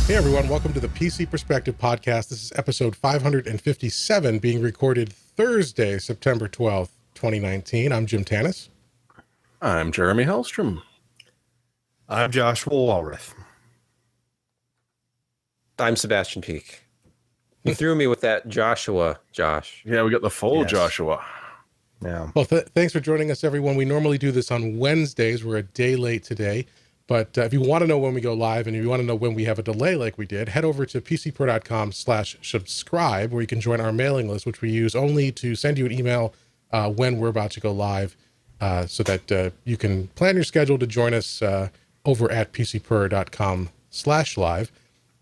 Hey everyone, welcome to the PC Perspective Podcast. This is episode 557, being recorded Thursday, September 12th, 2019. I'm Jim Tanis. I'm Jeremy Hellstrom. I'm Joshua Walrath. I'm Sebastian Peak. You threw me with that Joshua, Josh. Yeah, we got the full Yes. Joshua. Yeah. Well, thanks for joining us, everyone. We normally do this on Wednesdays. We're a day late today. But if you want to know when we go live and if you want to know when we have a delay like we did, head over to pcper.com/subscribe, where you can join our mailing list, which we use only to send you an email when we're about to go live, so that you can plan your schedule to join us over at pcper.com/live.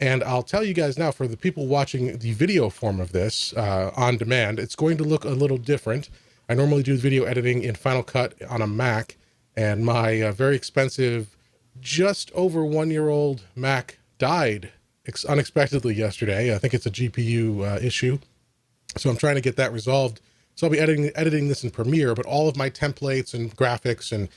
And I'll tell you guys now, for the people watching the video form of this on demand, it's going to look a little different. I normally do video editing in Final Cut on a Mac, and my very expensive, just over 1-year-old Mac died unexpectedly yesterday. I think it's a GPU issue. So I'm trying to get that resolved. So I'll be editing this in Premiere, but all of my templates and graphics and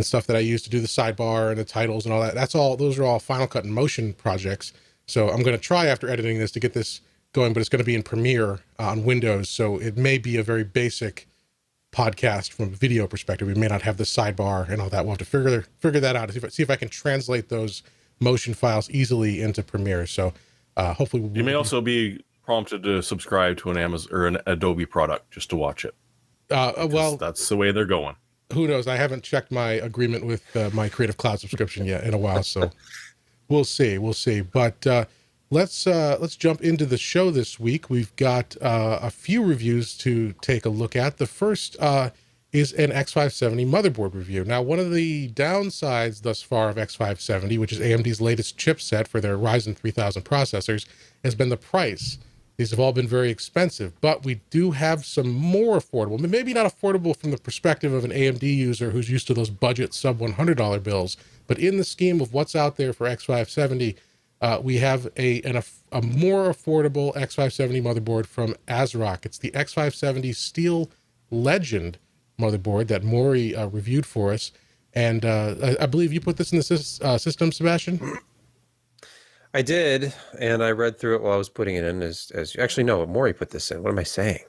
stuff that I use to do the sidebar and the titles and all that, those are all Final Cut and Motion projects. So I'm going to try after editing this to get this going, but it's going to be in Premiere on Windows. So it may be a very basic podcast from a video perspective. We may not have the sidebar and all that. We'll have to figure that out. See if I can translate those motion files easily into Premiere. So hopefully You may also be prompted to subscribe to an Amazon or an Adobe product just to watch it. Well, that's the way they're going. Who knows? I haven't checked my agreement with my Creative Cloud subscription yet in a while, so we'll see. But let's jump into the show this week. We've got a few reviews to take a look at. The first is an X570 motherboard review. Now, one of the downsides thus far of X570, which is AMD's latest chipset for their Ryzen 3000 processors, has been the price. These have all been very expensive, but we do have some more affordable, maybe not affordable from the perspective of an AMD user who's used to those budget sub $100 bills, but in the scheme of what's out there for X570, we have a more affordable X570 motherboard from ASRock. It's the X570 Steel Legend motherboard that Maury reviewed for us. And I believe you put this in the system, Sebastian? I did, and I read through it while I was putting it in. Actually, no, Maury put this in. What am I saying?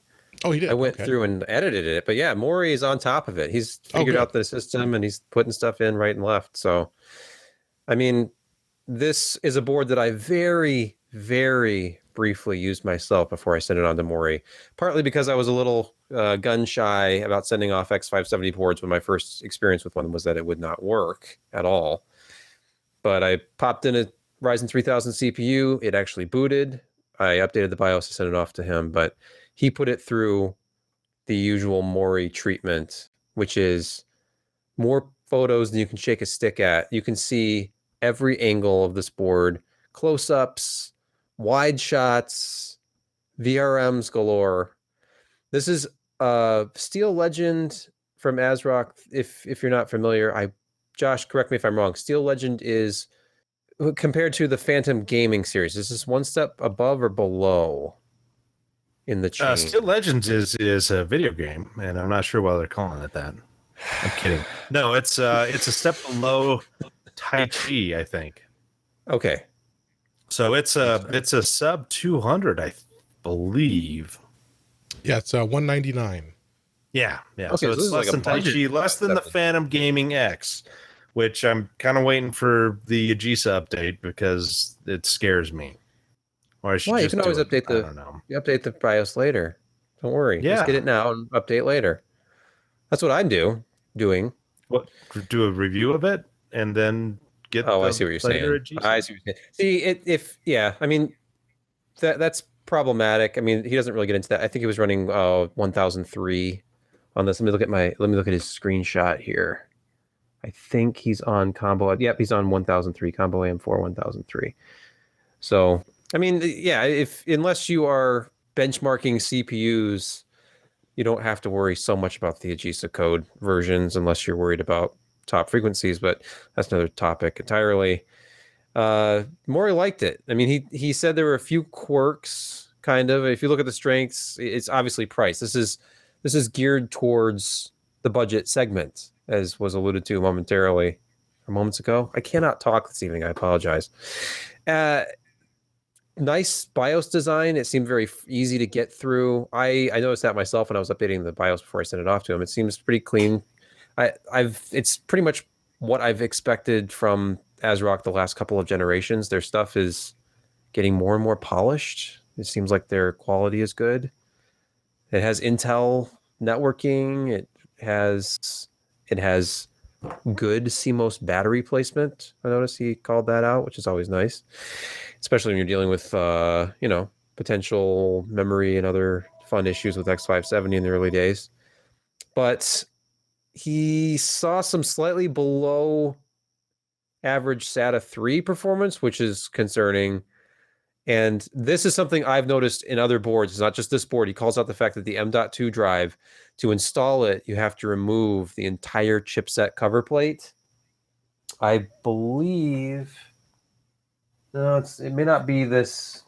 Oh, he did. I went through and edited it, but yeah, Maury is on top of it. He's figured out the system and he's putting stuff in right and left. So, I mean, this is a board that I very, very briefly used myself before I sent it on to Maury, partly because I was a little gun shy about sending off X570 boards when my first experience with one was that it would not work at all. But I popped in a Ryzen 3000 CPU. It actually booted. I updated the BIOS to send it off to him, but he put it through the usual Maury treatment, which is more photos than you can shake a stick at. You can see every angle of this board, close-ups, wide shots, VRMs galore. This is Steel Legend from ASRock. If you're not familiar, Josh, correct me if I'm wrong. Steel Legend is, compared to the Phantom Gaming series, this is one step above or below in the chain. Steel Legends is a video game, and I'm not sure why they're calling it that. I'm kidding. No, it's a step below THICC, I think. Okay. So it's a sub 200, I believe. Yeah, it's 199. Yeah. Okay, So it's less than THICC, less than the Phantom Gaming X, which I'm kind of waiting for the AGESA update because it scares me. Or I should Well, you just can always do it. update I don't know. you update the BIOS later. Don't worry. Yeah. Just get it now and update later. That's what I'm doing. What, do a review of it and then get I see what you're saying. AGESA? I see what you're saying. See, I mean, that's problematic. I mean, he doesn't really get into that. I think he was running 1003 on this. Let me look at his screenshot here. I think he's on combo. Yep, he's on 1003 combo AM4 1003. So, I mean, yeah, unless you are benchmarking CPUs, you don't have to worry so much about the AGESA code versions unless you're worried about top frequencies, but that's another topic entirely. Maury liked it. I mean, he said there were a few quirks, kind of. If you look at the strengths, it's obviously price. This is geared towards the budget segment, as was alluded to moments ago. I cannot talk this evening. I apologize. nice BIOS design. It seemed very easy to get through. I noticed that myself when I was updating the BIOS before I sent it off to him. It seems pretty clean. It's pretty much what I've expected from ASRock the last couple of generations. Their stuff is getting more and more polished. It seems like their quality is good. It has Intel networking. It has good CMOS battery placement. I noticed he called that out, which is always nice, especially when you're dealing with potential memory and other fun issues with X570 in the early days. But he saw some slightly below average SATA 3 performance, which is concerning. And this is something I've noticed in other boards. It's not just this board. He calls out the fact that the M.2 drive, to install it, you have to remove the entire chipset cover plate. I believe... No, it may not be this...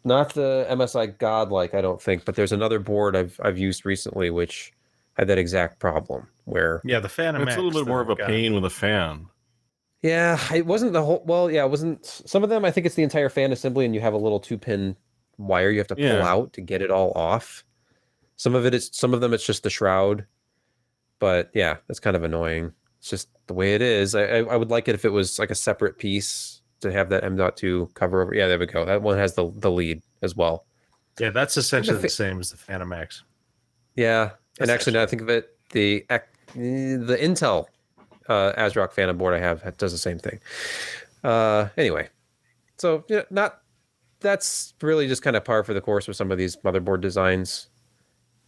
Not the MSI Godlike, I don't think, but there's another board I've used recently which had that exact problem where... Yeah, the Phantom It's a little bit more of a pain with a fan. Yeah, it wasn't the whole... Well, yeah, it wasn't... Some of them, I think it's the entire fan assembly, and you have a little 2-pin wire you have to pull out to get it all off. Some of them, it's just the shroud. But yeah, that's kind of annoying. It's just the way it is. I would like it if it was like a separate piece to have that M.2 cover over. Yeah, there we go. That one has the lead as well. Yeah, that's essentially the same as the Phantom X. Yeah, and actually, now I think of it, the Intel ASRock Phantom board I have does the same thing. Anyway, so that's really just kind of par for the course with some of these motherboard designs.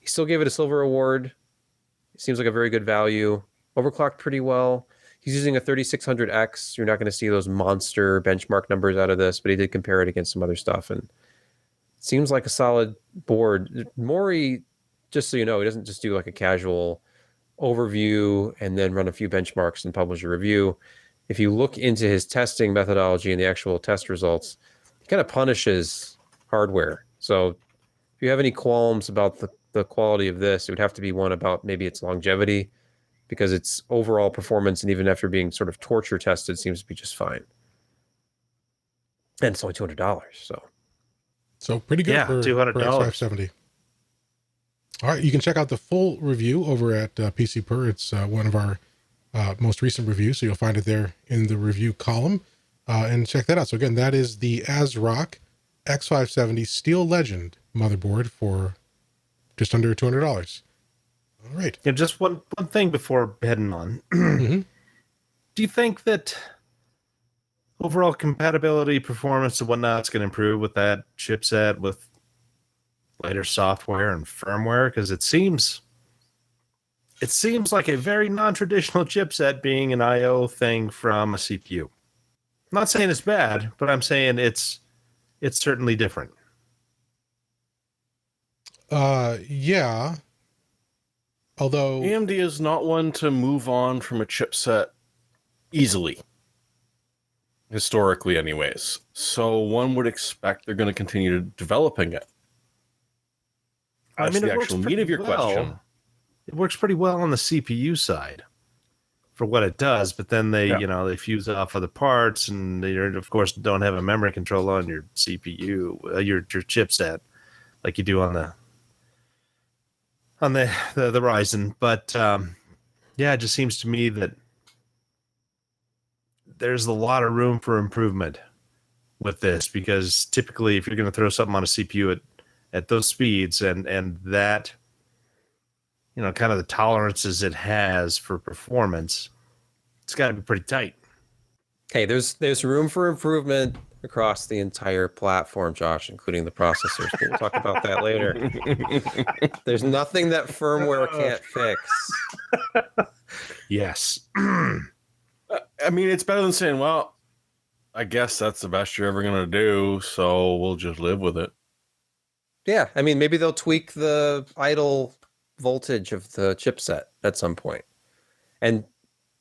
He still gave it a silver award. It seems like a very good value. Overclocked pretty well. He's using a 3600X. You're not going to see those monster benchmark numbers out of this, but he did compare it against some other stuff, and it seems like a solid board. Maury, just so you know, he doesn't just do like a casual overview and then run a few benchmarks and publish a review. If you look into his testing methodology and the actual test results, he kind of punishes hardware. So if you have any qualms about the quality of this, it would have to be one about maybe its longevity, because its overall performance, and even after being sort of torture tested, seems to be just fine. And it's only $200, so pretty good for $200 for X570. All right, you can check out the full review over at PCPer. It's one of our most recent reviews, so you'll find it there in the review column. And check that out. So again, that is the ASRock X570 Steel Legend motherboard for just under $200. All right. Yeah, just one thing before heading on. Mm-hmm. Do you think that overall compatibility, performance, and whatnot's going to improve with that chipset, with later software and firmware? Because it seems like a very non-traditional chipset being an I/O thing from a CPU. I'm not saying it's bad, but I'm saying it's certainly different. Yeah. Although AMD is not one to move on from a chipset easily, historically anyways. So one would expect they're going to continue developing it. That's the actual meat of your question. It works pretty well on the CPU side for what it does, but then they fuse off other parts, and they of course don't have a memory controller on your CPU, your chipset, like you do on the Ryzen. But it just seems to me that there's a lot of room for improvement with this, because typically if you're going to throw something on a CPU at those speeds and that, kind of the tolerances it has for performance, it's got to be pretty tight. Hey, there's room for improvement across the entire platform, Josh, including the processors. But we'll talk about that later. There's nothing that firmware can't fix. Yes. I mean, it's better than saying, well, I guess that's the best you're ever going to do, so we'll just live with it. Yeah, I mean, maybe they'll tweak the idle voltage of the chipset at some point. And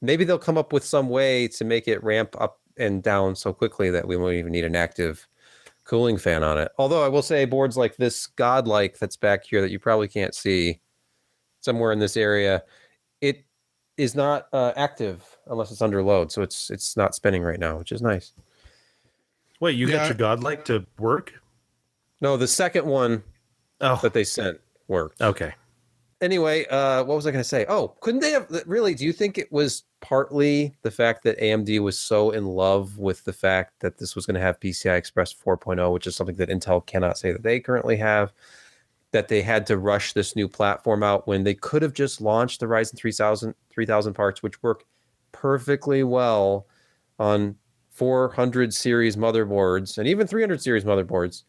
maybe they'll come up with some way to make it ramp up and down so quickly that we won't even need an active cooling fan on it. Although I will say boards like this Godlike that's back here that you probably can't see somewhere in this area, it is not active unless it's under load. So it's not spinning right now, which is nice. Wait, you got Yeah. your Godlike to work? No, the second one Oh, that they sent worked. okay. Anyway, what was I going to say? Oh, couldn't they have really? Do you think it was partly the fact that AMD was so in love with the fact that this was going to have PCI Express 4.0, which is something that Intel cannot say that they currently have, that they had to rush this new platform out when they could have just launched the Ryzen 3000 parts, which work perfectly well on 400 series motherboards and even 300 series motherboards.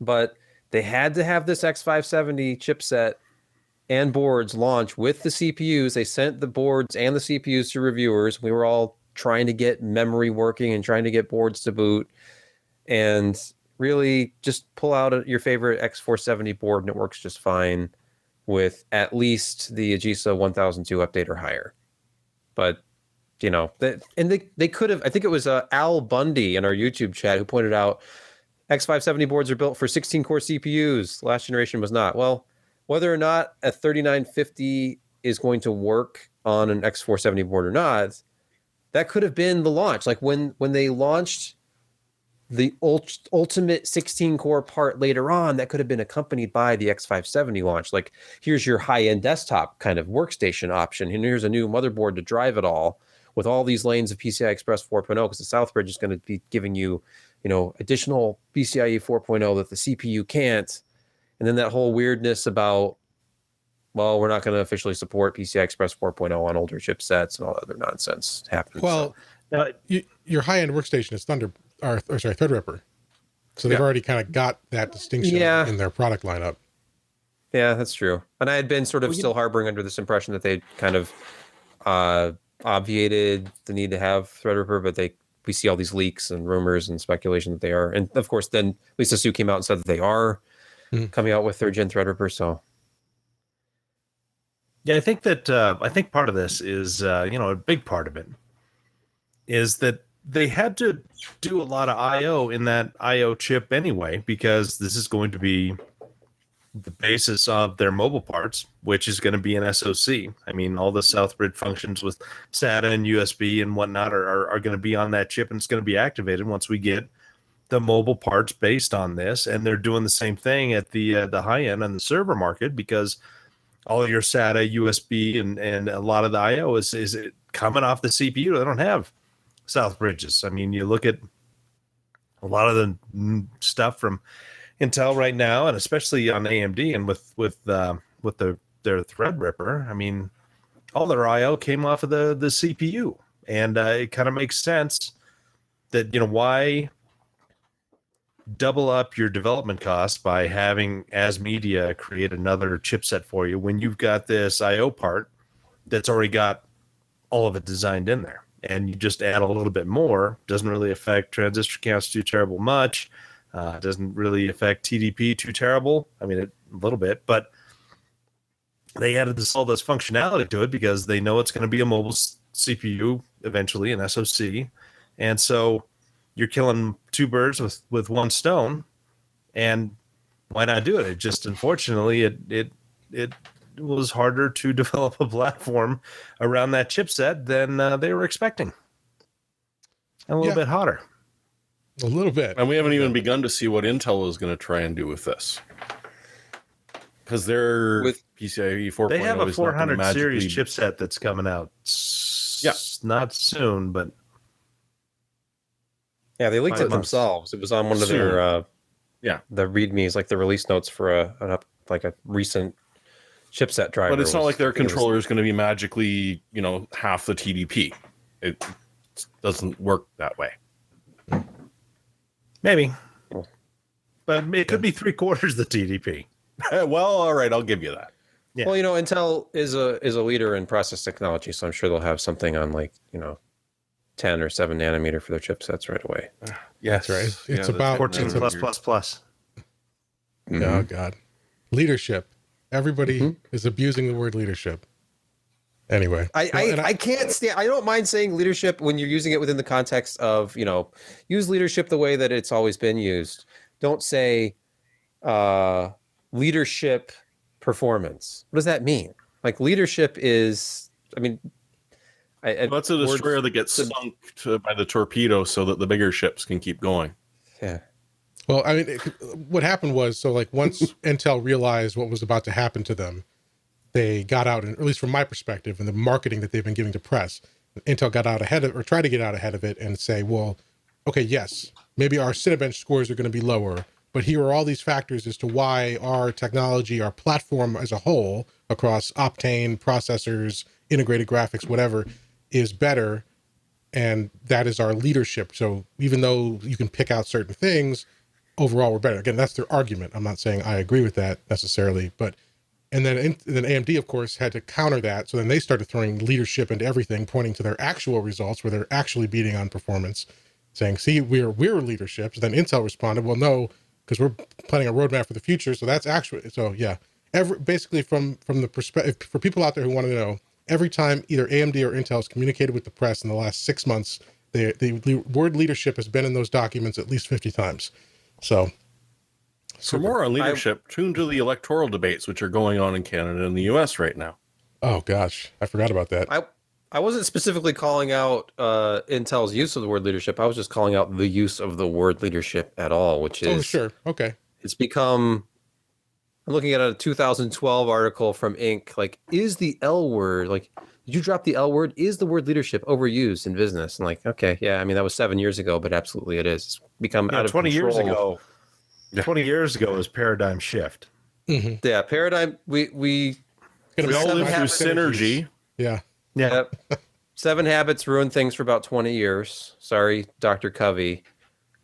But they had to have this X570 chipset and boards launch with the CPUs. They sent the boards and the CPUs to reviewers. We were all trying to get memory working and trying to get boards to boot. And really just pull out your favorite X470 board and it works just fine with at least the AGESA 1002 update or higher. But, you know, they could have, I think it was Al Bundy in our YouTube chat who pointed out X570 boards are built for 16-core CPUs. Last generation was not. Well, whether or not a 3950 is going to work on an X470 board or not, that could have been the launch. Like when they launched the ultimate 16-core part later on, that could have been accompanied by the X570 launch. Like, here's your high-end desktop kind of workstation option, and here's a new motherboard to drive it all with all these lanes of PCI Express 4.0, because the Southbridge is going to be giving you, you know, additional PCIe 4.0 that the CPU can't. And then that whole weirdness about, well, we're not going to officially support PCI Express 4.0 on older chipsets and all other nonsense happens. Well, your high-end workstation is Threadripper. So they've already kind of got that distinction in their product lineup. Yeah, that's true. And I had been sort of still harboring under this impression that they kind of obviated the need to have Threadripper, but we see all these leaks and rumors and speculation that they are. And of course, then Lisa Su came out and said that they are coming out with 3rd gen Threadripper. So yeah, I think part of this is, a big part of it is that they had to do a lot of I/O in that I/O chip anyway, because this is going to be the basis of their mobile parts, which is going to be an SoC. I mean, all the Southbridge functions with SATA and USB and whatnot are going to be on that chip, and it's going to be activated once we get the mobile parts based on this. And they're doing the same thing at the high end and the server market, because all of your SATA, USB, and a lot of the I/O is coming off the CPU. They don't have Southbridges. I mean, you look at a lot of the stuff from Intel right now, and especially on AMD and with their Threadripper. I mean, all their I/O came off of the CPU, and it kind of makes sense that, why double up your development costs by having ASMedia create another chipset for you when you've got this I/O part that's already got all of it designed in there, and you just add a little bit more. Doesn't really affect transistor counts too terrible much. Doesn't really affect TDP too terrible. I mean, a little bit, but they added all this functionality to it because they know it's going to be a mobile CPU eventually, an SoC, and so you're killing two birds with one stone. And why not do it? It just, unfortunately, it was harder to develop a platform around that chipset than they were expecting. A little bit hotter. A little bit. And we haven't even begun to see what Intel is going to try and do with this. Because they're with PCIe 4.0. They have a 400 series chipset that's coming out. Not soon, but yeah, they leaked it themselves. It was on one of their the readmes, like the release notes for a recent chipset driver. But it's not like their controller is going to be magically, half the TDP. It doesn't work that way. Maybe, but it could be 3/4 the TDP. Well, all right, I'll give you that. Yeah. Well, Intel is a leader in process technology, so I'm sure they'll have something on 10 or 7 nanometer for their chipsets right away. Yes, right. It's about 14 plus. Oh God, leadership. Everybody is abusing the word leadership. Anyway, I can't stand. I don't mind saying leadership when you're using it within the context of use leadership the way that it's always been used. Don't say leadership performance. What does that mean? Like, leadership is. I mean, That's a destroyer that gets sunk by the torpedo so that the bigger ships can keep going. Yeah. Well, I mean, what happened was, so like once Intel realized what was about to happen to them, they got out, and at least from my perspective, and the marketing that they've been giving to press, Intel got out ahead of, or tried to get out ahead of it and say, well, okay, yes, maybe our Cinebench scores are going to be lower, but here are all these factors as to why our technology, our platform as a whole, across Optane, processors, integrated graphics, whatever, is better, and that is our leadership. So even though you can pick out certain things, overall we're better. Again, that's their argument. I'm not saying I agree with that necessarily, but and then AMD, of course, had to counter that. So then they started throwing leadership into everything, pointing to their actual results where they're actually beating on performance, saying, see, we're leadership. So then Intel responded, well, no, because we're planning a roadmap for the future. So that's actually, so yeah, basically from the perspective, for people out there who want to know, every time either AMD or Intel has communicated with the press in the last 6 months, the word leadership has been in those documents at least 50 times. So for more on leadership, tune to the electoral debates, which are going on in Canada and the US right now. Oh gosh, I forgot about that. I wasn't specifically calling out Intel's use of the word leadership. I was just calling out the use of the word leadership at all, which is... Oh, sure. Okay. It's become... I'm looking at a 2012 article from Inc. Like, is the L word, like, did you drop the L word? Is the word leadership overused in business? And like, okay, yeah, I mean, that was 7 years ago, but absolutely it is. It's become out of 20 control. years ago. 20 years ago was paradigm shift. Mm-hmm. Yeah, paradigm. We all live through synergy. Yeah. Yeah. 7 Habits ruined things for about 20 years. Sorry, Dr. Covey,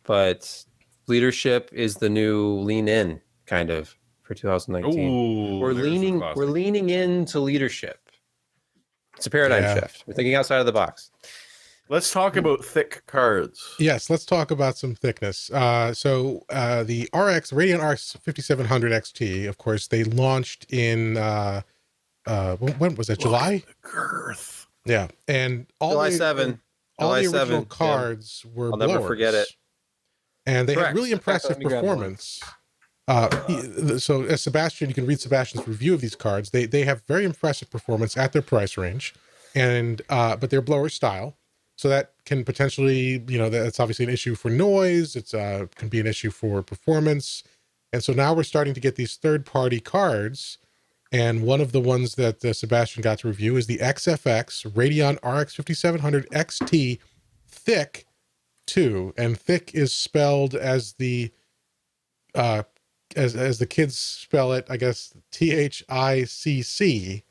but leadership is the new lean in kind of for 2019. Ooh, we're leaning into leadership. It's a paradigm shift. We're thinking outside of the box. Let's talk about thick cards. Yes, let's talk about some thickness. So the Radeon RX 5700 XT, of course, they launched in when was that? July? The girth. Yeah, and July 7. All the original 7, cards were I'll blowers, never forget it. and they had Correct. really impressive performance. So as Sebastian, you can read Sebastian's review of these cards. They have very impressive performance at their price range, and but they're blower style. So that can potentially, that's obviously an issue for noise. It's can be an issue for performance. And so now we're starting to get these third-party cards. And one of the ones that Sebastian got to review is the XFX Radeon RX 5700 XT THICC 2. And THICC is spelled as the as the kids spell it, I guess, THICC.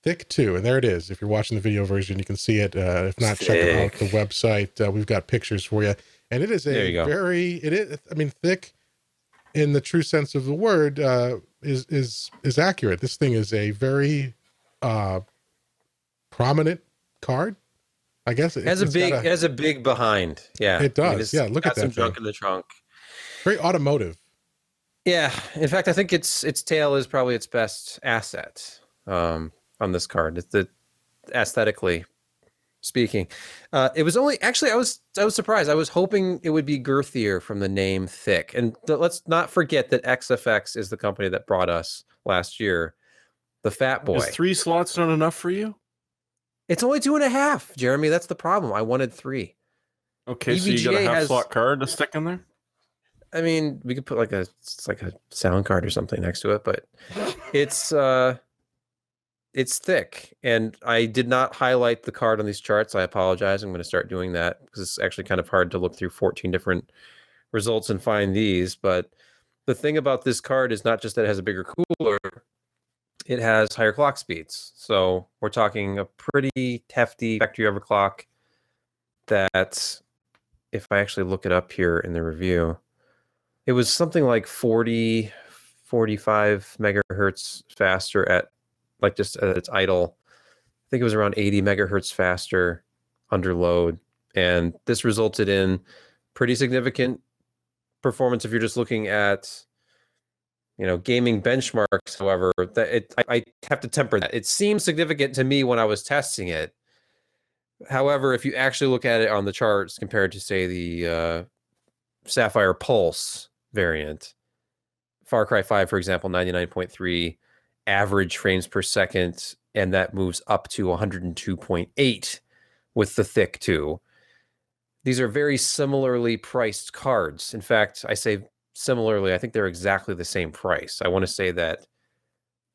THICC 2, and there it is. If you're watching the video version, you can see it. If not, check out the website. We've got pictures for you, and it is THICC in the true sense of the word is accurate. This thing is a very prominent card. I guess it has a big behind. Yeah, it does. Look at that. Some junk in the trunk. Very automotive. Yeah, in fact, I think its tail is probably its best asset. On this card, it's aesthetically speaking, it was only actually I was surprised. I was hoping it would be girthier from the name THICC, and let's not forget that XFX is the company that brought us last year the Fat Boy. Is 3 slots not enough for you? It's only 2.5, Jeremy. That's the problem. I wanted 3. Okay, so you got a half slot card to stick in there. I mean, we could put like a sound card or something next to it, but it's thick, and I did not highlight the card on these charts. I apologize. I'm going to start doing that because it's actually kind of hard to look through 14 different results and find these. But the thing about this card is not just that it has a bigger cooler, it has higher clock speeds. So we're talking a pretty hefty factory overclock that, if I actually look it up here in the review, it was something like 40, 45 megahertz faster at like just at its idle. I think it was around 80 megahertz faster under load. And this resulted in pretty significant performance if you're just looking at, gaming benchmarks. However, I have to temper that. It seemed significant to me when I was testing it. However, if you actually look at it on the charts compared to, say, the Sapphire Pulse variant, Far Cry 5, for example, 99.3 average frames per second and that moves up to 102.8 with the THICC 2. These are very similarly priced cards. In fact, I say similarly, I think they're exactly the same price. I want to say that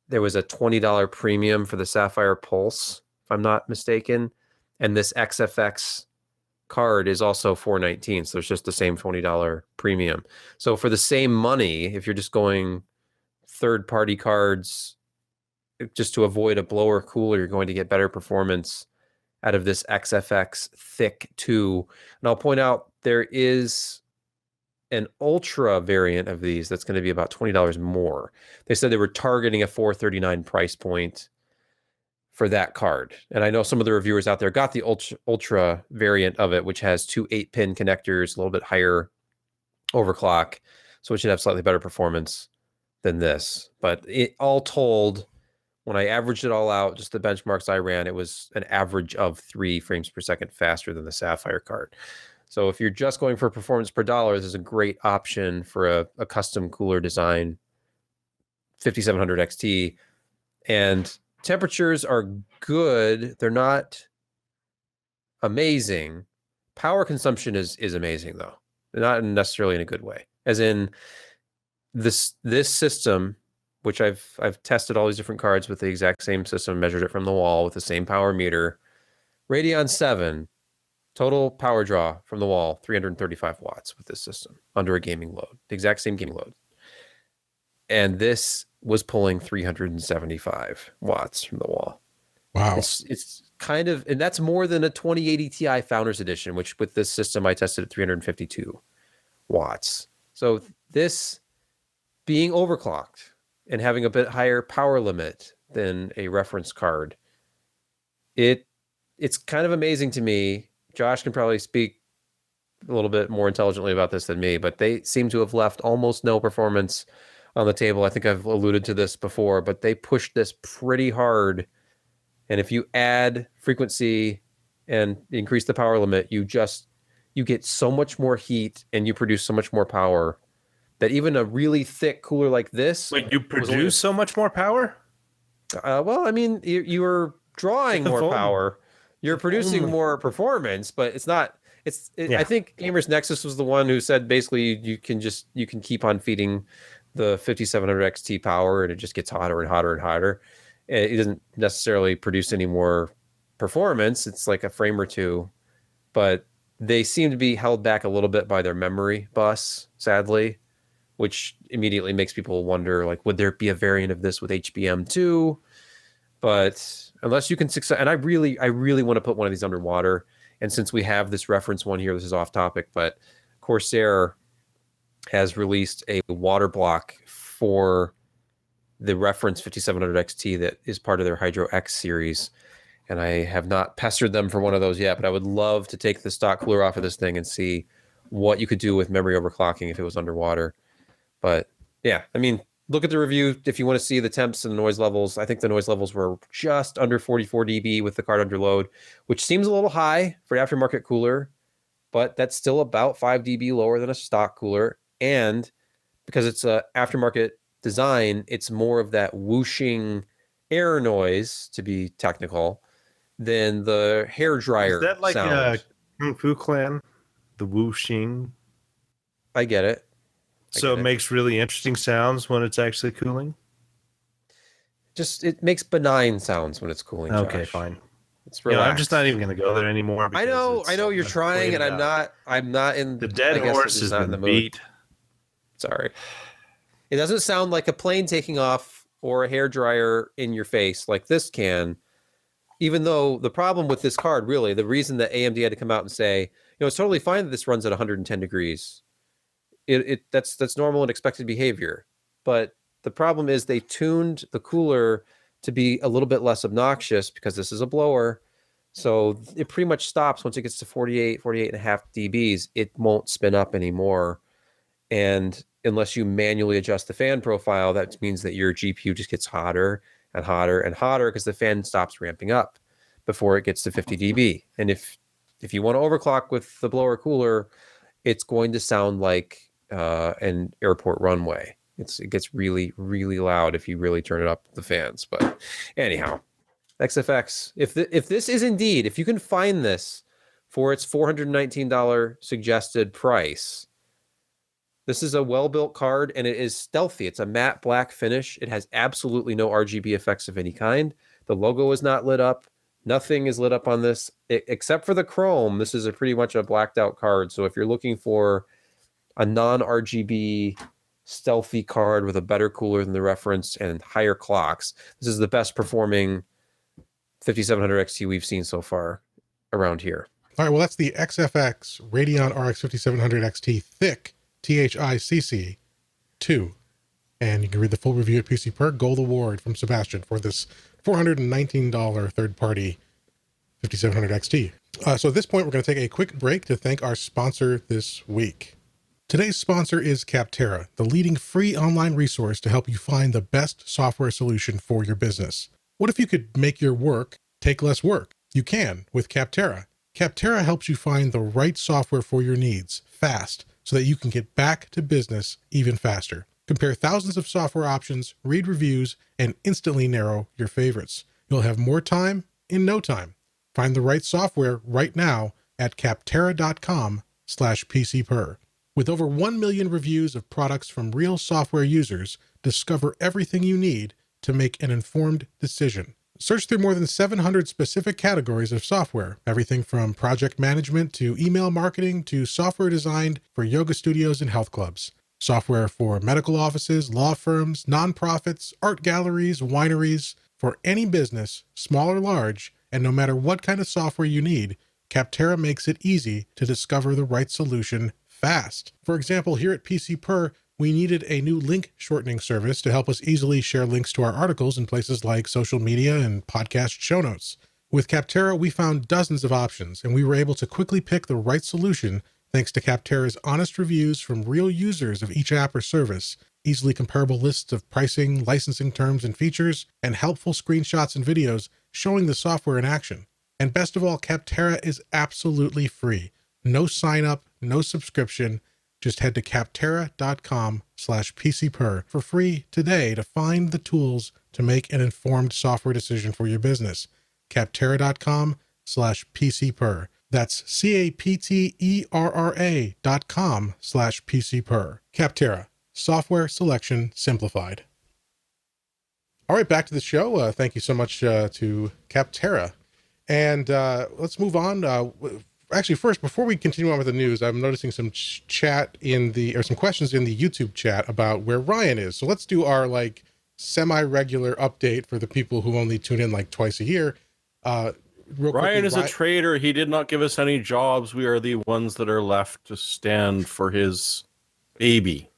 there was a $20 premium for the Sapphire Pulse, if I'm not mistaken, and this XFX card is also $419, so it's just the same $20 premium. So for the same money, if you're just going third-party cards just to avoid a blower cooler, you're going to get better performance out of this XFX THICC 2. And I'll point out there is an ultra variant of these that's going to be about $20 more. They said they were targeting a $439 price point for that card. And I know some of the reviewers out there got the ultra variant of it, which has 2 8-pin connectors, a little bit higher overclock, so it should have slightly better performance than this. But it all told, when I averaged it all out, just the benchmarks I ran, it was an average of 3 frames per second faster than the Sapphire card. So if you're just going for performance per dollar, this is a great option for a custom cooler design 5700 XT. And temperatures are good. They're not amazing. Power consumption is amazing, though. Not necessarily in a good way. As in this system, which I've tested all these different cards with the exact same system, measured it from the wall with the same power meter. Radeon 7, total power draw from the wall, 335 watts with this system under a gaming load, the exact same gaming load. And this was pulling 375 watts from the wall. Wow. It's kind of, and that's more than a 2080 Ti Founders Edition, which with this system I tested at 352 watts. So this being overclocked and having a bit higher power limit than a reference card, it's kind of amazing to me. Josh can probably speak a little bit more intelligently about this than me, but they seem to have left almost no performance on the table. I think I've alluded to this before, but they pushed this pretty hard. And if you add frequency and increase the power limit, you get so much more heat and you produce so much more power that even a really thick cooler like this. Wait, you produce so much more power? Well, I mean, you are drawing more power. You're producing more performance, but it's not. I think Gamers Nexus was the one who said basically you can keep on feeding the 5700 XT power and it just gets hotter and hotter and hotter. It doesn't necessarily produce any more performance. It's like a frame or two, but they seem to be held back a little bit by their memory bus, sadly, which immediately makes people wonder, like, would there be a variant of this with HBM2? But unless you can and I really want to put one of these underwater. And since we have this reference one here, this is off topic, but Corsair has released a water block for the reference 5700 XT that is part of their Hydro X series. And I have not pestered them for one of those yet, but I would love to take the stock cooler off of this thing and see what you could do with memory overclocking if it was underwater. But yeah, I mean, look at the review if you want to see the temps and the noise levels. I think the noise levels were just under 44 dB with the card under load, which seems a little high for an aftermarket cooler, but that's still about 5 dB lower than a stock cooler. And because it's a aftermarket design, it's more of that whooshing air noise, to be technical, than the hair dryer. Is that like sound. a Kung Fu Clan? The whooshing? I get it. So it makes really interesting sounds when it's actually cooling? Just, it makes benign sounds when it's cooling. Okay, Josh. fine. It's relaxed. I'm just not even going to go there anymore. I know you're trying, and I'm not in the dead horse is in the beat. Sorry. It doesn't sound like a plane taking off or a hairdryer in your face like this can, even though the problem with this card, really, the reason that AMD had to come out and say, it's totally fine that this runs at 110 degrees. That's normal and expected behavior. But the problem is they tuned the cooler to be a little bit less obnoxious because this is a blower. So it pretty much stops once it gets to 48 and a half dBs. It won't spin up anymore. And unless you manually adjust the fan profile, that means that your GPU just gets hotter and hotter and hotter because the fan stops ramping up before it gets to 50 dB. And if you want to overclock with the blower cooler, it's going to sound like an airport runway. It gets really, really loud if you really turn it up the fans. But anyhow, XFX. If this is indeed, if you can find this for its $419 suggested price, this is a well-built card, and it is stealthy. It's a matte black finish. It has absolutely no RGB effects of any kind. The logo is not lit up. Nothing is lit up on this except for the chrome. This is pretty much a blacked out card. So if you're looking for a non-RGB stealthy card with a better cooler than the reference and higher clocks, this is the best performing 5700 XT we've seen so far around here. All right, well, that's the XFX Radeon RX 5700 XT THICC, THICC 2. And you can read the full review at PCPer. Gold Award from Sebastian for this $419 third-party 5700 XT. So at this point, we're going to take a quick break to thank our sponsor this week. Today's sponsor is Capterra, the leading free online resource to help you find the best software solution for your business. What if you could make your work take less work? You can with Capterra. Capterra helps you find the right software for your needs fast so that you can get back to business even faster. Compare thousands of software options, read reviews, and instantly narrow your favorites. You'll have more time in no time. Find the right software right now at capterra.com/PCPer. With over 1 million reviews of products from real software users, discover everything you need to make an informed decision. Search through more than 700 specific categories of software, everything from project management to email marketing to software designed for yoga studios and health clubs. Software for medical offices, law firms, nonprofits, art galleries, wineries, for any business, small or large, and no matter what kind of software you need, Capterra makes it easy to discover the right solution fast. For example, here at PCPer, we needed a new link shortening service to help us easily share links to our articles in places like social media and podcast show notes. With Capterra, we found dozens of options, and we were able to quickly pick the right solution thanks to Capterra's honest reviews from real users of each app or service, easily comparable lists of pricing, licensing terms and features, and helpful screenshots and videos showing the software in action. And best of all, Capterra is absolutely free. No sign up, no subscription. Just head to capterra.com/PCPer for free today to find the tools to make an informed software decision for your business. capterra.com/PCPer. That's CAPTERRA.com/PCPer. Capterra, software selection simplified. All right, back to the show. Thank you so much to Capterra. And let's move on. Actually, first, before we continue on with the news, I'm noticing some chat some questions in the YouTube chat about where Ryan is. So let's do our semi-regular update for the people who only tune in twice a year. Ryan is a traitor. He did not give us any jobs. We are the ones that are left to stand for his baby,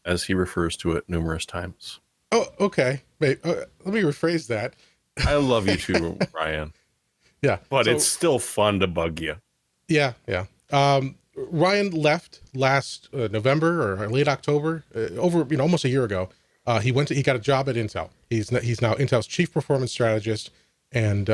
as he refers to it numerous times. Oh, okay. Wait, let me rephrase that. I love you too, Ryan. Yeah. But it's still fun to bug you. Yeah. Ryan left last November or late October, over almost a year ago. He got a job at Intel. He's now Intel's chief performance strategist, and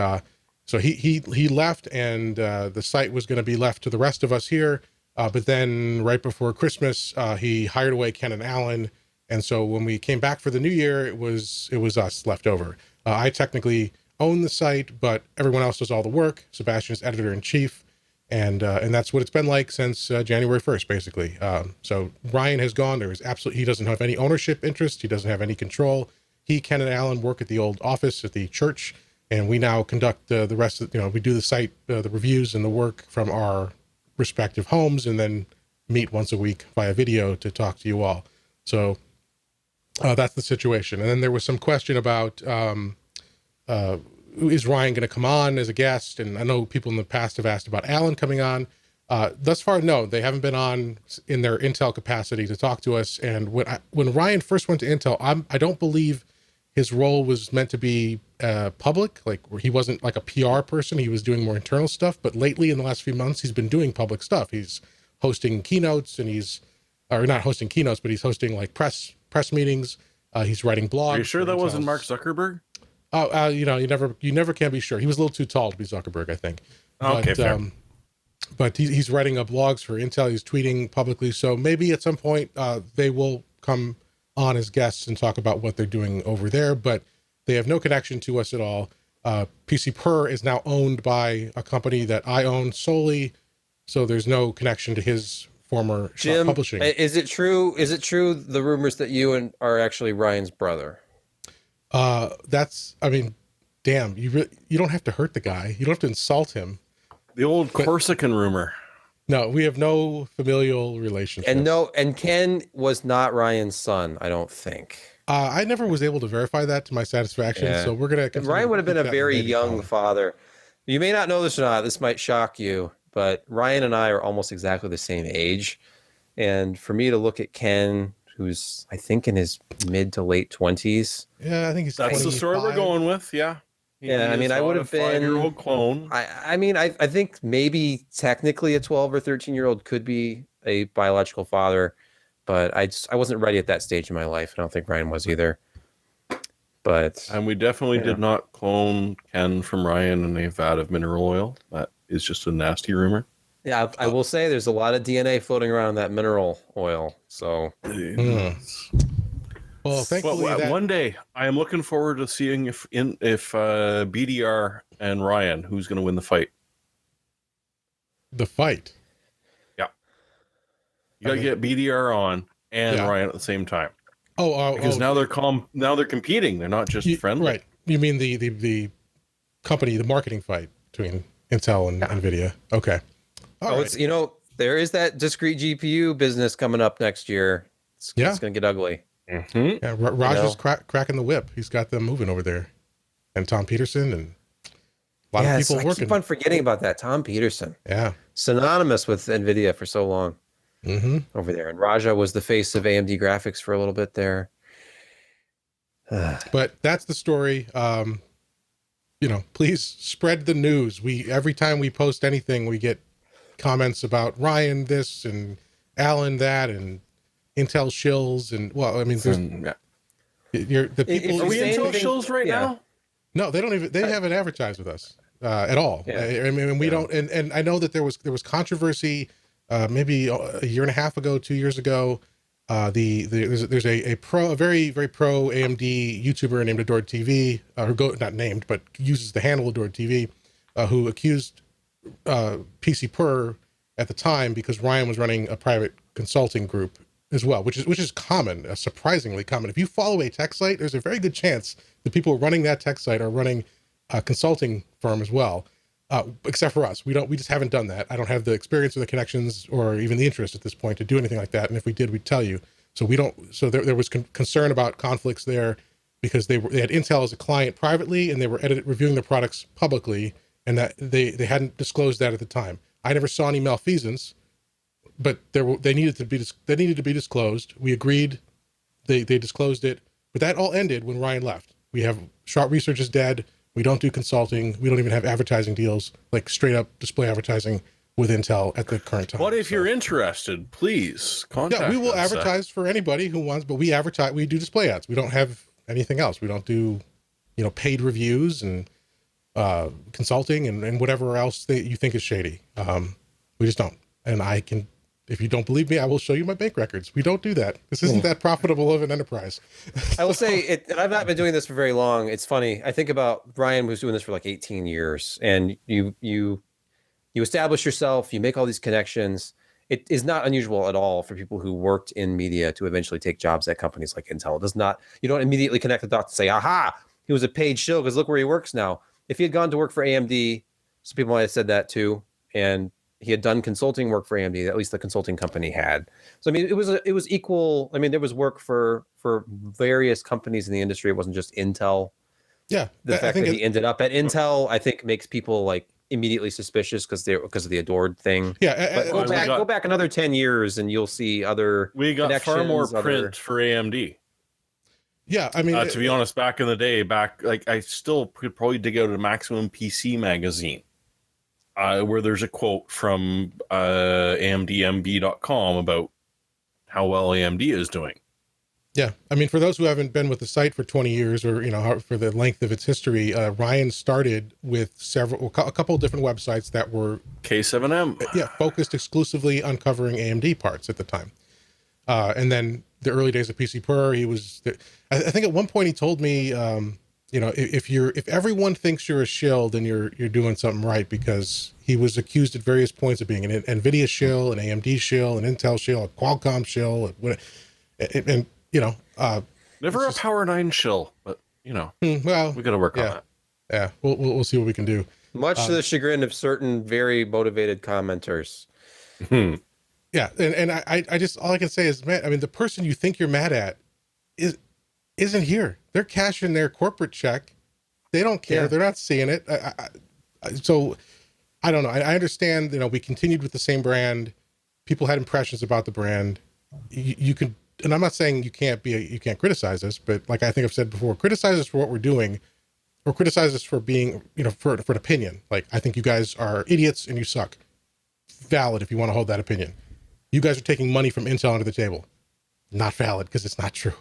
so he left, and the site was going to be left to the rest of us here. But then right before Christmas, he hired away Ken and Alan, and so when we came back for the new year, it was us left over. I technically own the site, but everyone else does all the work. Sebastian's editor in chief. And that's what it's been like since January 1st, basically. So Ryan has gone. He doesn't have any ownership interest. He doesn't have any control. Ken and Alan work at the old office at the church, and we now conduct the rest of, we do the site, the reviews and the work from our respective homes, and then meet once a week via video to talk to you all. So that's the situation. And then there was some question about, is Ryan going to come on as a guest? And I know people in the past have asked about Alan coming on. Thus far, no, they haven't been on in their Intel capacity to talk to us. And when Ryan first went to Intel, I don't believe his role was meant to be public, where he wasn't like a PR person. He was doing more internal stuff. But lately, in the last few months, he's been doing public stuff. He's hosting keynotes, and or not hosting keynotes, but he's hosting press meetings. He's writing blogs. Are you sure that wasn't Mark Zuckerberg? Oh, you never can be sure. He was a little too tall to be Zuckerberg, I think. Okay, fair. But he's writing blogs for Intel. He's tweeting publicly. So maybe at some point they will come on as guests and talk about what they're doing over there. But they have no connection to us at all. PCPer is now owned by a company that I own solely, so there's no connection to his former Jim, publishing. Is it true the rumors that you are actually Ryan's brother? I mean, damn, you don't have to hurt the guy. You don't have to insult him. The old Corsican rumor. No, we have no familial relationship. And Ken was not Ryan's son, I don't think. I never was able to verify that to my satisfaction, so we're gonna. Ryan would have been a very young father. You may not know this or not. This might shock you, but Ryan and I are almost exactly the same age. And for me to look at Ken, who's I think in his mid to late 20s. Yeah, I think he's. That's 25. the story we're going with. Yeah. I mean, I would have been 5-year-old clone. I mean, I think maybe technically a 12 or 13-year-old could be a biological father, but I wasn't ready at that stage in my life. I don't think Ryan was either. But and we definitely did not clone Ken from Ryan in a vat of mineral oil. That is just a nasty rumor. Yeah, I will say there's a lot of DNA floating around in that mineral oil. So, well, thankfully, one day I am looking forward to seeing if BDR and Ryan, who's going to win the fight. The fight. Yeah, you got to get BDR on and Ryan at the same time. Because now they're competing. They're not just friendly. Right. You mean the company, the marketing fight between Intel and NVIDIA. Okay. It's there is that discrete GPU business coming up next year. It's going to get ugly. Mm-hmm. Yeah, Raj is cracking the whip. He's got them moving over there, and Tom Peterson and a lot of people working. I keep on forgetting about that Tom Peterson. Yeah, synonymous with NVIDIA for so long. Mm-hmm. Over there, and Raja was the face of AMD graphics for a little bit there. But that's the story. Please spread the news. Every time we post anything, we get comments about Ryan this and Alan that and Intel shills and the people. Are we Intel shills right now? No, they don't even. They haven't advertised with us at all. Yeah. I mean, we don't. And I know that there was controversy. Maybe a year and a half ago, 2 years ago, there's a very very pro AMD YouTuber named Adored TV, not named but uses the handle Adored TV, who accused PCPer at the time because Ryan was running a private consulting group as well, which is common, surprisingly common. If you follow a tech site, there's a very good chance the people running that tech site are running a consulting firm as well. Except for us, we just haven't done that. I don't have the experience or the connections or even the interest at this point to do anything like that. And if we did, we'd tell you. So we don't. So there was concern about conflicts there because they had Intel as a client privately and they were reviewing the products publicly, and that they hadn't disclosed that at the time. I never saw any malfeasance, but they needed to be disclosed. We agreed. They disclosed it, but that all ended when Ryan left. We have Sharp Research is dead. We don't do consulting. We don't even have advertising deals, like straight up display advertising with Intel at the current time. But if you're interested, please contact us. Yeah, we will advertise for anybody who wants, but we do display ads. We don't have anything else. We don't do, paid reviews and consulting and whatever else you think is shady. We just don't. And if you don't believe me, I will show you my bank records. We don't do that. This isn't that profitable of an enterprise. I will say and I've not been doing this for very long. It's funny. I think about Ryan was doing this for like 18 years, and you establish yourself, you make all these connections. It is not unusual at all for people who worked in media to eventually take jobs at companies like Intel. It does not. You don't immediately connect the dots and say, "Aha, he was a paid shill," because look where he works now. If he had gone to work for AMD, some people might have said that too, and he had done consulting work for AMD, at least the consulting company had. So, I mean, it was equal. I mean, there was work for various companies in the industry. It wasn't just Intel. Yeah. The fact that he ended up at Intel, I think, makes people like immediately suspicious because of the Adored thing. Yeah. But go back another 10 years and you'll see other We got far more print for AMD. Yeah, I mean, to be honest, back in the day, I still could probably dig out a Maximum PC magazine. Where there's a quote from AMDMB.com about how well AMD is doing. Yeah. I mean, for those who haven't been with the site for 20 years or, for the length of its history, Ryan started with a couple of different websites that were K7M. Yeah. Focused exclusively on covering AMD parts at the time. And then the early days of PCPer, I think at one point he told me, if everyone thinks you're a shill, then you're doing something right, because he was accused at various points of being an NVIDIA shill, an AMD shill, an Intel shill, a Qualcomm shill, and never a Power 9 shill, but well, we got to work on that. Yeah, we'll see what we can do. Much to the chagrin of certain very motivated commenters. Yeah, and I just, all I can say is, man, I mean, the person you think you're mad at isn't here. They're cashing their corporate check. They don't care. Yeah. They're not seeing it. So I don't know. I understand. We continued with the same brand. People had impressions about the brand. You can, and I'm not saying you can't criticize us, but like I think I've said before, criticize us for what we're doing, or criticize us for being, for an opinion. Like, I think you guys are idiots and you suck. Valid if you want to hold that opinion. You guys are taking money from Intel under the table. Not valid, because it's not true.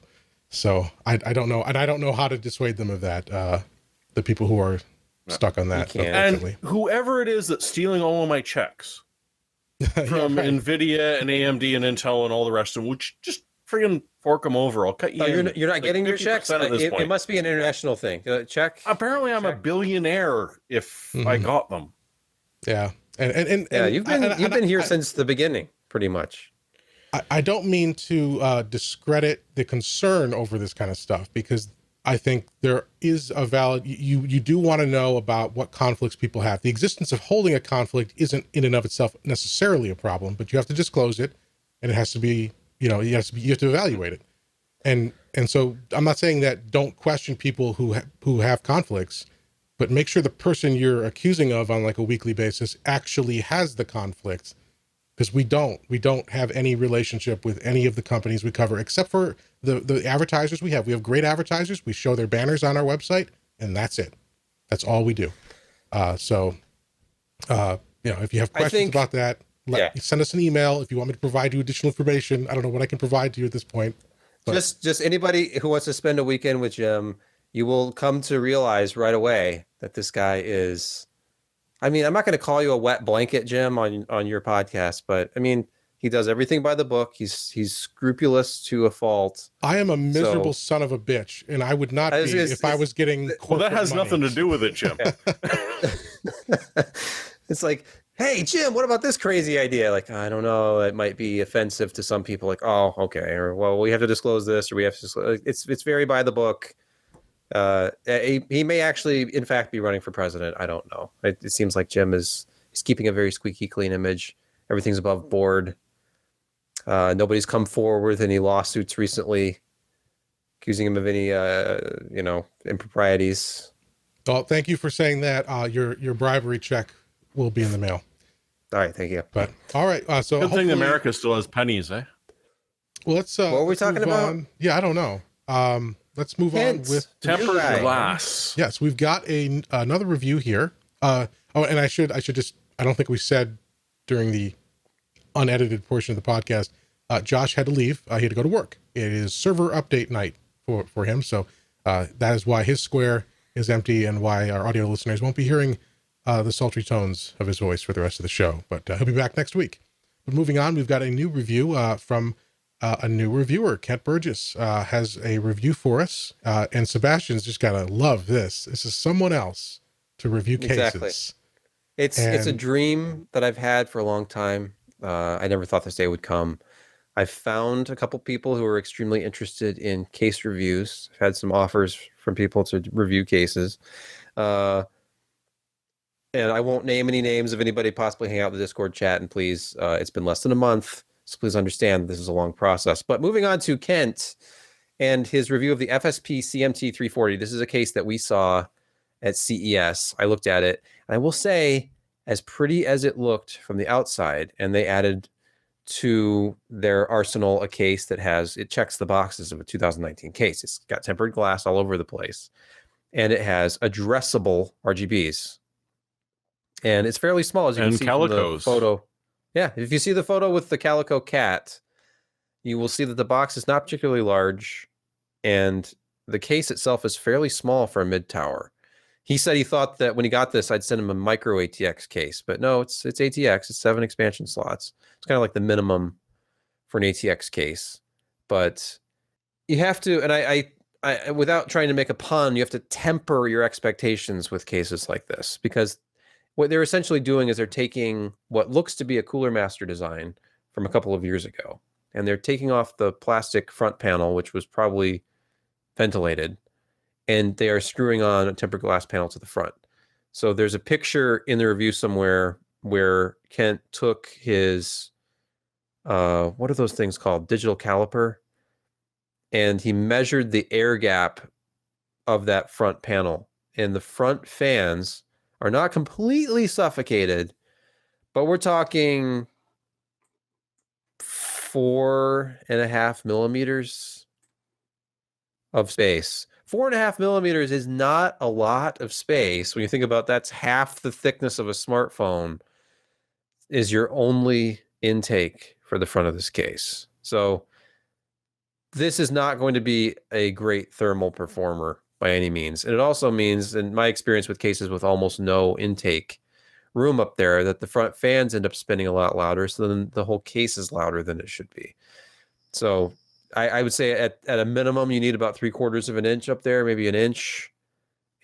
So I don't know, and I don't know how to dissuade them of that. The people who are stuck on that. And whoever it is that's stealing all of my checks from NVIDIA and AMD and Intel and all the rest of them, which just friggin' fork them over. I'll cut you in. You're not getting your checks? It must be an international thing. Check. Apparently I'm a billionaire if I got them. Yeah. And you've been here since the beginning, pretty much. I don't mean to discredit the concern over this kind of stuff, because I think there is a valid, you do want to know about what conflicts people have. The existence of holding a conflict isn't in and of itself necessarily a problem, but you have to disclose it, and it has to be, you have to evaluate it. And so I'm not saying that don't question people who have conflicts, but make sure the person you're accusing of on like a weekly basis actually has the conflict. Because we don't have any relationship with any of the companies we cover, except for the advertisers we have. We have great advertisers. We show their banners on our website, and that's it. That's all we do. So if you have questions about that, send us an email. If you want me to provide you additional information, I don't know what I can provide to you at this point. But just anybody who wants to spend a weekend with Jim, you will come to realize right away that this guy is. I mean, I'm not going to call you a wet blanket, Jim, on your podcast, but I mean, he does everything by the book. He's scrupulous to a fault. I am a miserable son of a bitch, and I would not be if I was getting. Well, that has nothing to do with it, Jim. It's like, hey, Jim, what about this crazy idea? Like, I don't know, it might be offensive to some people. Like, oh, okay, or well, we have to disclose this, or we have to disclose. It's very by the book. He may actually, in fact, be running for president. I don't know. It seems like Jim is keeping a very squeaky clean image. Everything's above board. Nobody's come forward with any lawsuits recently accusing him of any, improprieties. Well, thank you for saying that. Your bribery check will be in the mail. All right, thank you. But all right, so good thing America still has pennies, eh? Well, let's. What were we talking about? Yeah, I don't know. Let's move on with tempered glass. Yes, we've got another review here. And I should just, I don't think we said during the unedited portion of the podcast, Josh had to leave. He had to go to work. It is server update night for him. So that is why his square is empty and why our audio listeners won't be hearing the sultry tones of his voice for the rest of the show. But he'll be back next week. But moving on, we've got a new review from a new reviewer. Kent Burgess has a review for us, and Sebastian's just gotta love this. This is someone else to review cases. Exactly. It's a dream that I've had for a long time. I never thought this day would come. I've found a couple people who are extremely interested in case reviews. I've had some offers from people to review cases. And I won't name any names of anybody possibly hang out in the Discord chat. And please, it's been less than a month. So please understand this is a long process. But moving on to Kent and his review of the FSP CMT 340. This is a case that we saw at CES. I looked at it, and I will say, as pretty as it looked from the outside, and they added to their arsenal a case that it checks the boxes of a 2019 case. It's got tempered glass all over the place, and it has addressable RGBs. And it's fairly small, as you can see from the photo. Yeah, if you see the photo with the calico cat, you will see that the box is not particularly large, and the case itself is fairly small for a mid-tower. He said he thought that when he got this, I'd send him a micro ATX case, but no, it's ATX. It's 7 expansion slots. It's kind of like the minimum for an ATX case. But you have to, and without trying to make a pun, you have to temper your expectations with cases like this, because what they're essentially doing is they're taking what looks to be a Cooler Master design from a couple of years ago, and they're taking off the plastic front panel, which was probably ventilated, and they are screwing on a tempered glass panel to the front. So there's a picture in the review somewhere where Kent took his, what are those things called? Digital caliper. And he measured the air gap of that front panel. And the front fans are not completely suffocated, but we're talking 4.5 millimeters of space. 4.5 millimeters is not a lot of space. When you think about that's half the thickness of a smartphone is your only intake for the front of this case. So this is not going to be a great thermal performer by any means. And it also means, in my experience with cases with almost no intake room up there, that the front fans end up spinning a lot louder. So then the whole case is louder than it should be. So I would say at a minimum, you need about 3/4 of an inch up there, maybe an inch.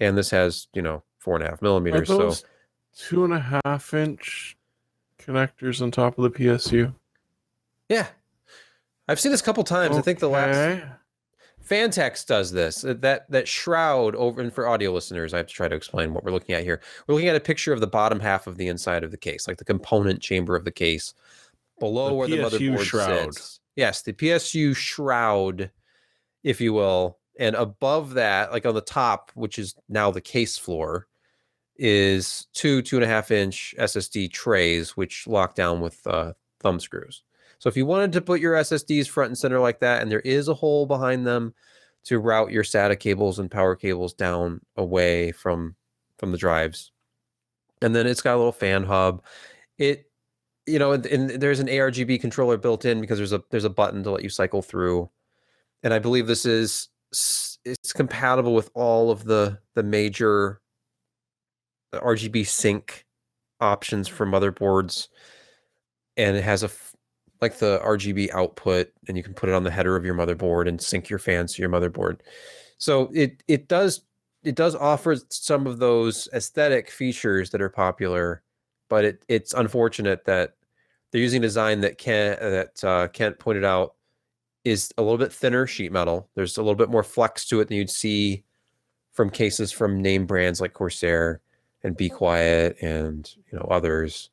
And this has, 4.5 millimeters. Are those 2.5 inch connectors on top of the PSU? Yeah. I've seen this a couple times. Okay. I think the last Fantex does this. That shroud over, and for audio listeners, I have to try to explain what we're looking at here. We're looking at a picture of the bottom half of the inside of the case, like the component chamber of the case, below where the motherboard sits. Yes, the PSU shroud, if you will. And above that, like on the top, which is now the case floor, is 2.5 inch SSD trays, which lock down with thumb screws. So if you wanted to put your SSDs front and center like that, and there is a hole behind them to route your SATA cables and power cables down away from the drives. And then it's got a little fan hub. And there's an ARGB controller built in because there's a button to let you cycle through. And I believe it's compatible with all of the major RGB sync options for motherboards. And it has like the RGB output, and you can put it on the header of your motherboard and sync your fans to your motherboard. So it does offer some of those aesthetic features that are popular, but it's unfortunate that they're using a design that Kent pointed out is a little bit thinner sheet metal. There's a little bit more flex to it than you'd see from cases from name brands like Corsair and Be Quiet and others.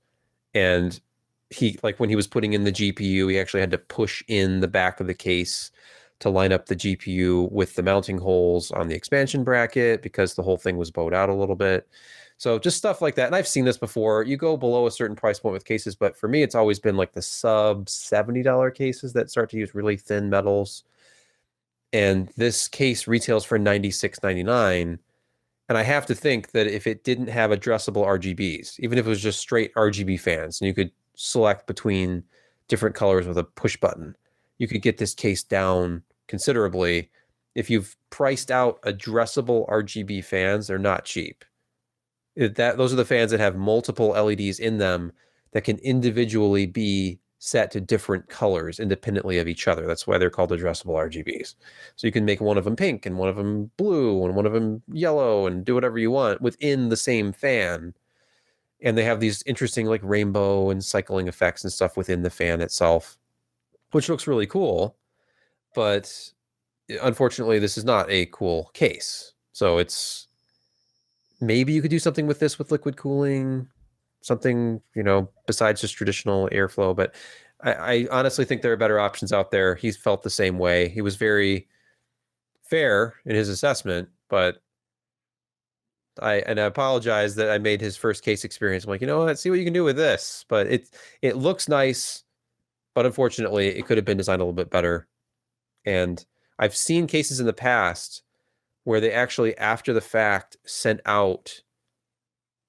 And when he was putting in the GPU, he actually had to push in the back of the case to line up the GPU with the mounting holes on the expansion bracket because the whole thing was bowed out a little bit. So just stuff like that. And I've seen this before. You go below a certain price point with cases, but for me, it's always been like the sub $70 cases that start to use really thin metals. And this case retails for $96.99. And I have to think that if it didn't have addressable RGBs, even if it was just straight RGB fans, and you could select between different colors with a push button, you could get this case down considerably. If you've priced out addressable RGB fans, they're not cheap. Those are the fans that have multiple LEDs in them that can individually be set to different colors independently of each other. That's why they're called addressable RGBs. So you can make one of them pink and one of them blue and one of them yellow and do whatever you want within the same fan. And they have these interesting like rainbow and cycling effects and stuff within the fan itself, which looks really cool. But unfortunately, this is not a cool case. So maybe you could do something with this with liquid cooling, something, besides just traditional airflow. But I honestly think there are better options out there. He's felt the same way. He was very fair in his assessment, but I apologize that I made his first case experience. I'm like, let's see what you can do with this. But it looks nice, but unfortunately, it could have been designed a little bit better. And I've seen cases in the past where they actually, after the fact, sent out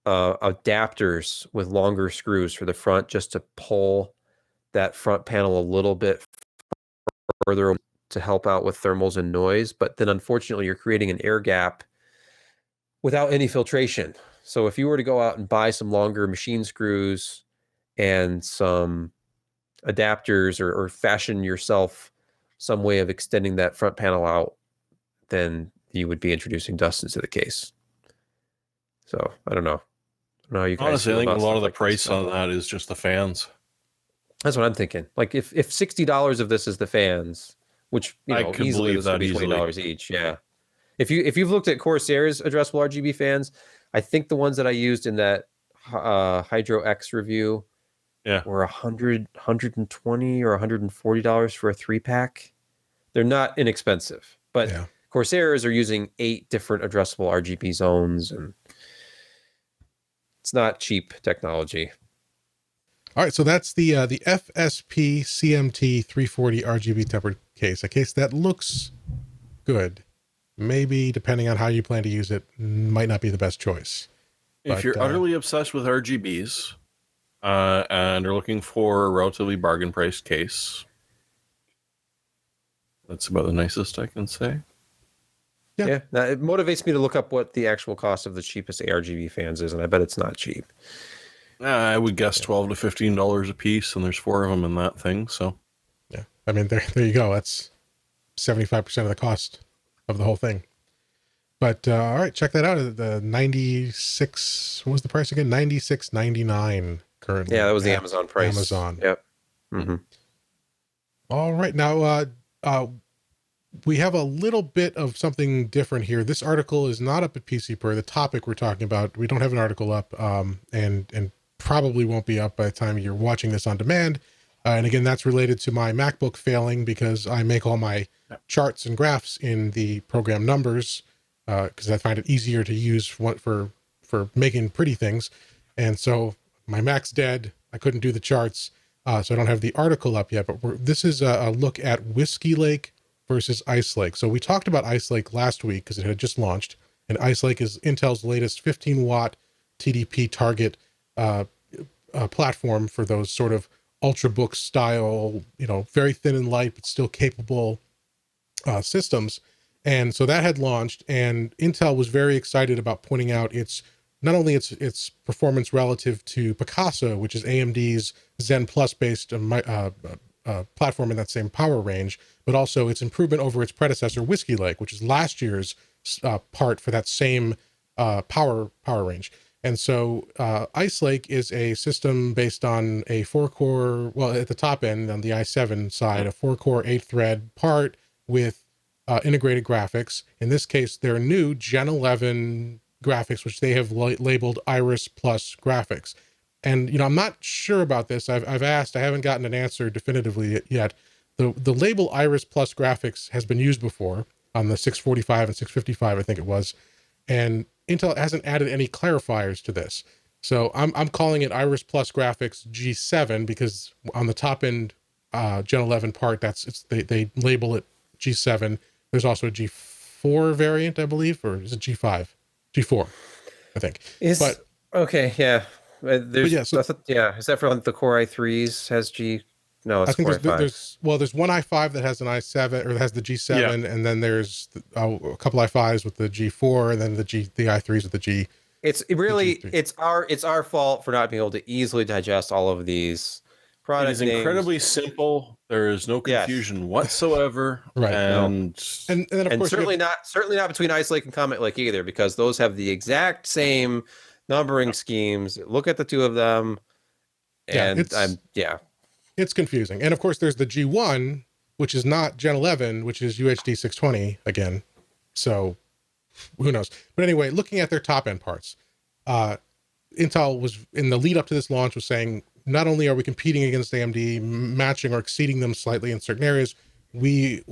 adapters with longer screws for the front just to pull that front panel a little bit further to help out with thermals and noise. But then unfortunately, you're creating an air gap without any filtration. So if you were to go out and buy some longer machine screws and some adapters or fashion yourself some way of extending that front panel out, then you would be introducing dust into the case. So I don't know. I don't know how you guys Honestly, I feel think a about lot stuff of the like this price stuff. on that is just the fans. That's what I'm thinking. Like if $60 of this is the fans, which I could easily believe this would that be easily. $20 each. Yeah. If you've looked at Corsair's addressable RGB fans, I think the ones that I used in that Hydro X review were $120 or $140 for a 3-pack. They're not inexpensive, but Corsairs are using 8 different addressable RGB zones, and it's not cheap technology. All right, so that's the FSP CMT 340 RGB tempered case, a case that looks good. Maybe, depending on how you plan to use it, might not be the best choice. If you're utterly obsessed with RGBs and are looking for a relatively bargain priced case, that's about the nicest I can say. Yeah. Now, it motivates me to look up what the actual cost of the cheapest ARGB fans is, and I bet it's not cheap. I would guess $12 to $15 a piece, and there's 4 of them in that thing. So, yeah, I mean, there you go. That's 75% of the cost of the whole thing. But all right, check that out. The 96. What was the price again? $96.99 currently. Yeah, that was the Amazon price. Amazon. Yep. Mm-hmm. All right, now we have a little bit of something different here. This article is not up at PCPer. The topic we're talking about, we don't have an article up, and probably won't be up by the time you're watching this on demand. And again, that's related to my MacBook failing because I make all my charts and graphs in the program Numbers because I find it easier to use for making pretty things. And so my Mac's dead. I couldn't do the charts, so I don't have the article up yet. But this is a look at Whiskey Lake versus Ice Lake. So we talked about Ice Lake last week because it had just launched, and Ice Lake is Intel's latest 15-watt TDP target platform for those sort of ultrabook style, very thin and light but still capable systems. And so that had launched, and Intel was very excited about pointing out not only its performance relative to Picasso, which is AMD's Zen Plus based platform in that same power range, but also its improvement over its predecessor, Whiskey Lake, which is last year's part for that same power range. And so Ice Lake is a system based on a 4-core, well, at the top end on the i7 side, a 4-core 8-thread part with integrated graphics. In this case, they're new Gen 11 graphics, which they have labeled Iris Plus graphics. And, I'm not sure about this. I've asked, I haven't gotten an answer definitively yet. The label Iris Plus graphics has been used before on the 645 and 655, I think it was. And Intel hasn't added any clarifiers to this. So I'm calling it Iris Plus graphics G7 because on the top end Gen 11 part, they label it G7. There's also a G4 variant, I believe, or is it G5? G4, I think. Okay, yeah. Is that for the Core i3s has G? No, it's Core i5. There's one i5 that has an i7 or has the G7, and then there's a couple i5s with the G4, and then the i3s with the G. It's our fault for not being able to easily digest all of these product names. It is incredibly simple. There is no confusion whatsoever. Right. And then of course certainly not between Ice Lake and Comet Lake either, because those have the exact same numbering schemes. Look at the two of them, and it's confusing. And of course, there's the G1, which is not Gen 11, which is UHD 620 again. So who knows? But anyway, looking at their top end parts, Intel was in the lead up to this launch was saying, not only are we competing against AMD, matching or exceeding them slightly in certain areas, we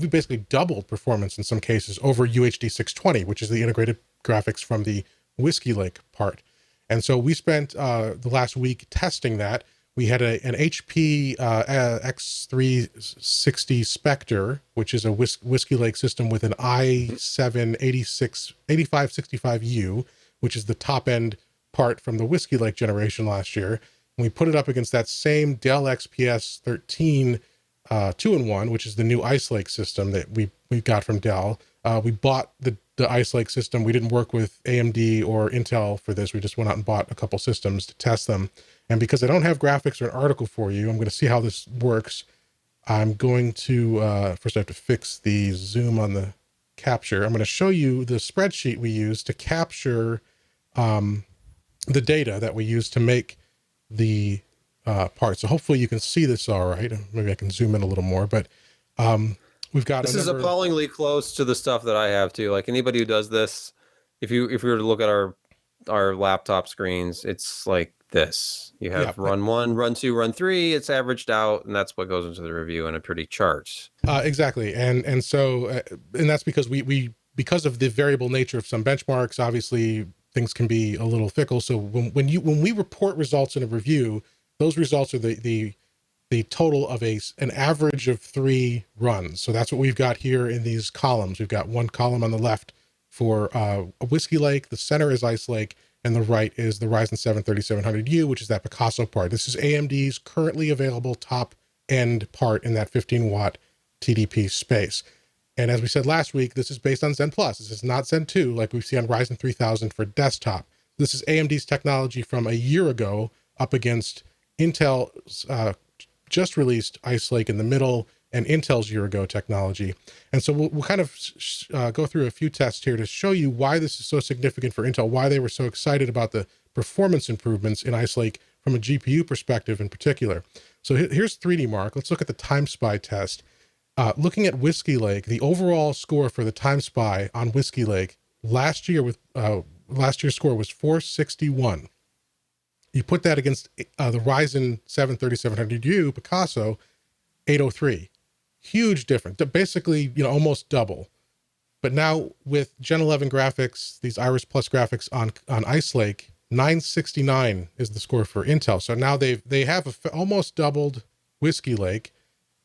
basically doubled performance in some cases over UHD 620, which is the integrated graphics from the Whiskey Lake part. And so we spent the last week testing that. We had an HP X360 Spectre, which is a Whiskey Lake system with an i7 8565U, which is the top end part from the Whiskey Lake generation last year. And we put it up against that same Dell XPS 13 2-in-1, which is the new Ice Lake system that we got from Dell. We bought the Ice Lake system. We didn't work with AMD or Intel for this. We just went out and bought a couple systems to test them. And because I don't have graphics or an article for you, I'm going to see how this works. I'm going to, first I have to fix the zoom on the capture. I'm going to show you the spreadsheet we use to capture the data that we use to make the parts. So hopefully you can see this all right. Maybe I can zoom in a little more, but we've got this is appallingly close to the stuff that I have too. Like anybody who does this, if we were to look at our laptop screens, it's like this. You have run 1, run 2, run 3. It's averaged out, and that's what goes into the review in a pretty chart. Exactly, and so and that's because we because of the variable nature of some benchmarks. Obviously, things can be a little fickle. So when we report results in a review, those results are the total of an average of 3 runs. So that's what we've got here in these columns. We've got one column on the left for a Whiskey Lake, the center is Ice Lake, and the right is the Ryzen 7 3700U, which is that Picasso part. This is AMD's currently available top end part in that 15 watt TDP space. And as we said last week, this is based on Zen Plus. This is not Zen 2 like we see on Ryzen 3000 for desktop. This is AMD's technology from a year ago up against Intel's just released Ice Lake in the middle and Intel's year ago technology. And so we'll kind of go through a few tests here to show you why this is so significant for Intel, why they were so excited about the performance improvements in Ice Lake from a GPU perspective in particular. So here's 3D Mark. Let's look at the Time Spy test. Looking at Whiskey Lake, the overall score for the Time Spy on Whiskey Lake last year's score was 461. You put that against the Ryzen 7 3700U Picasso, 803. Huge difference. Basically, almost double. But now with Gen 11 graphics, these Iris Plus graphics on Ice Lake, 969 is the score for Intel. So now they have almost doubled Whiskey Lake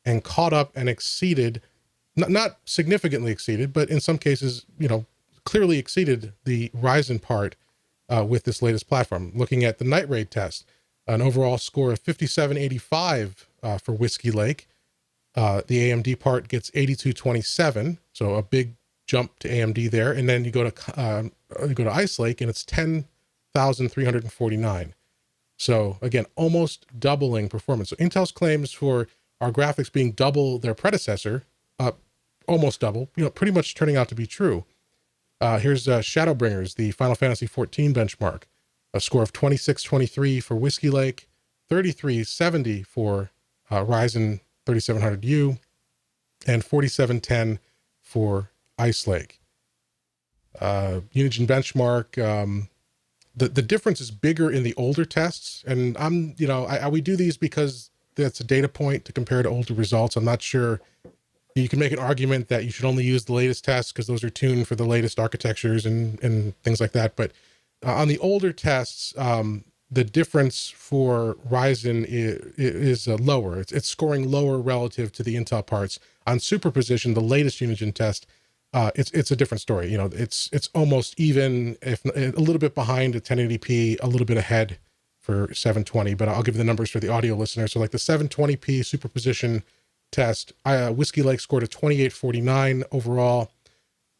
and caught up and exceeded, not significantly exceeded, but in some cases, clearly exceeded the Ryzen part with this latest platform. Looking at the Night Raid test, an overall score of 5785 for Whiskey Lake. The AMD part gets 8227, so a big jump to AMD there. And then you go to Ice Lake, and it's 10,349. So again, almost doubling performance. So Intel's claims for our graphics being double their predecessor, almost double, pretty much turning out to be true. Here's Shadowbringers, the Final Fantasy XIV benchmark, a score of 2623 for Whiskey Lake, 3370 for Ryzen 3700U, and 4710 for Ice Lake. Unigine benchmark, the difference is bigger in the older tests, and we do these because that's a data point to compare to older results. I'm not sure. You can make an argument that you should only use the latest tests because those are tuned for the latest architectures and things like that. But on the older tests, the difference for Ryzen is lower. It's scoring lower relative to the Intel parts. On superposition, the latest Unigine test, it's a different story. It's almost even, if a little bit behind at 1080p, a little bit ahead for 720. But I'll give you the numbers for the audio listener. So like the 720p superposition test, Whiskey Lake scored a 2849 overall.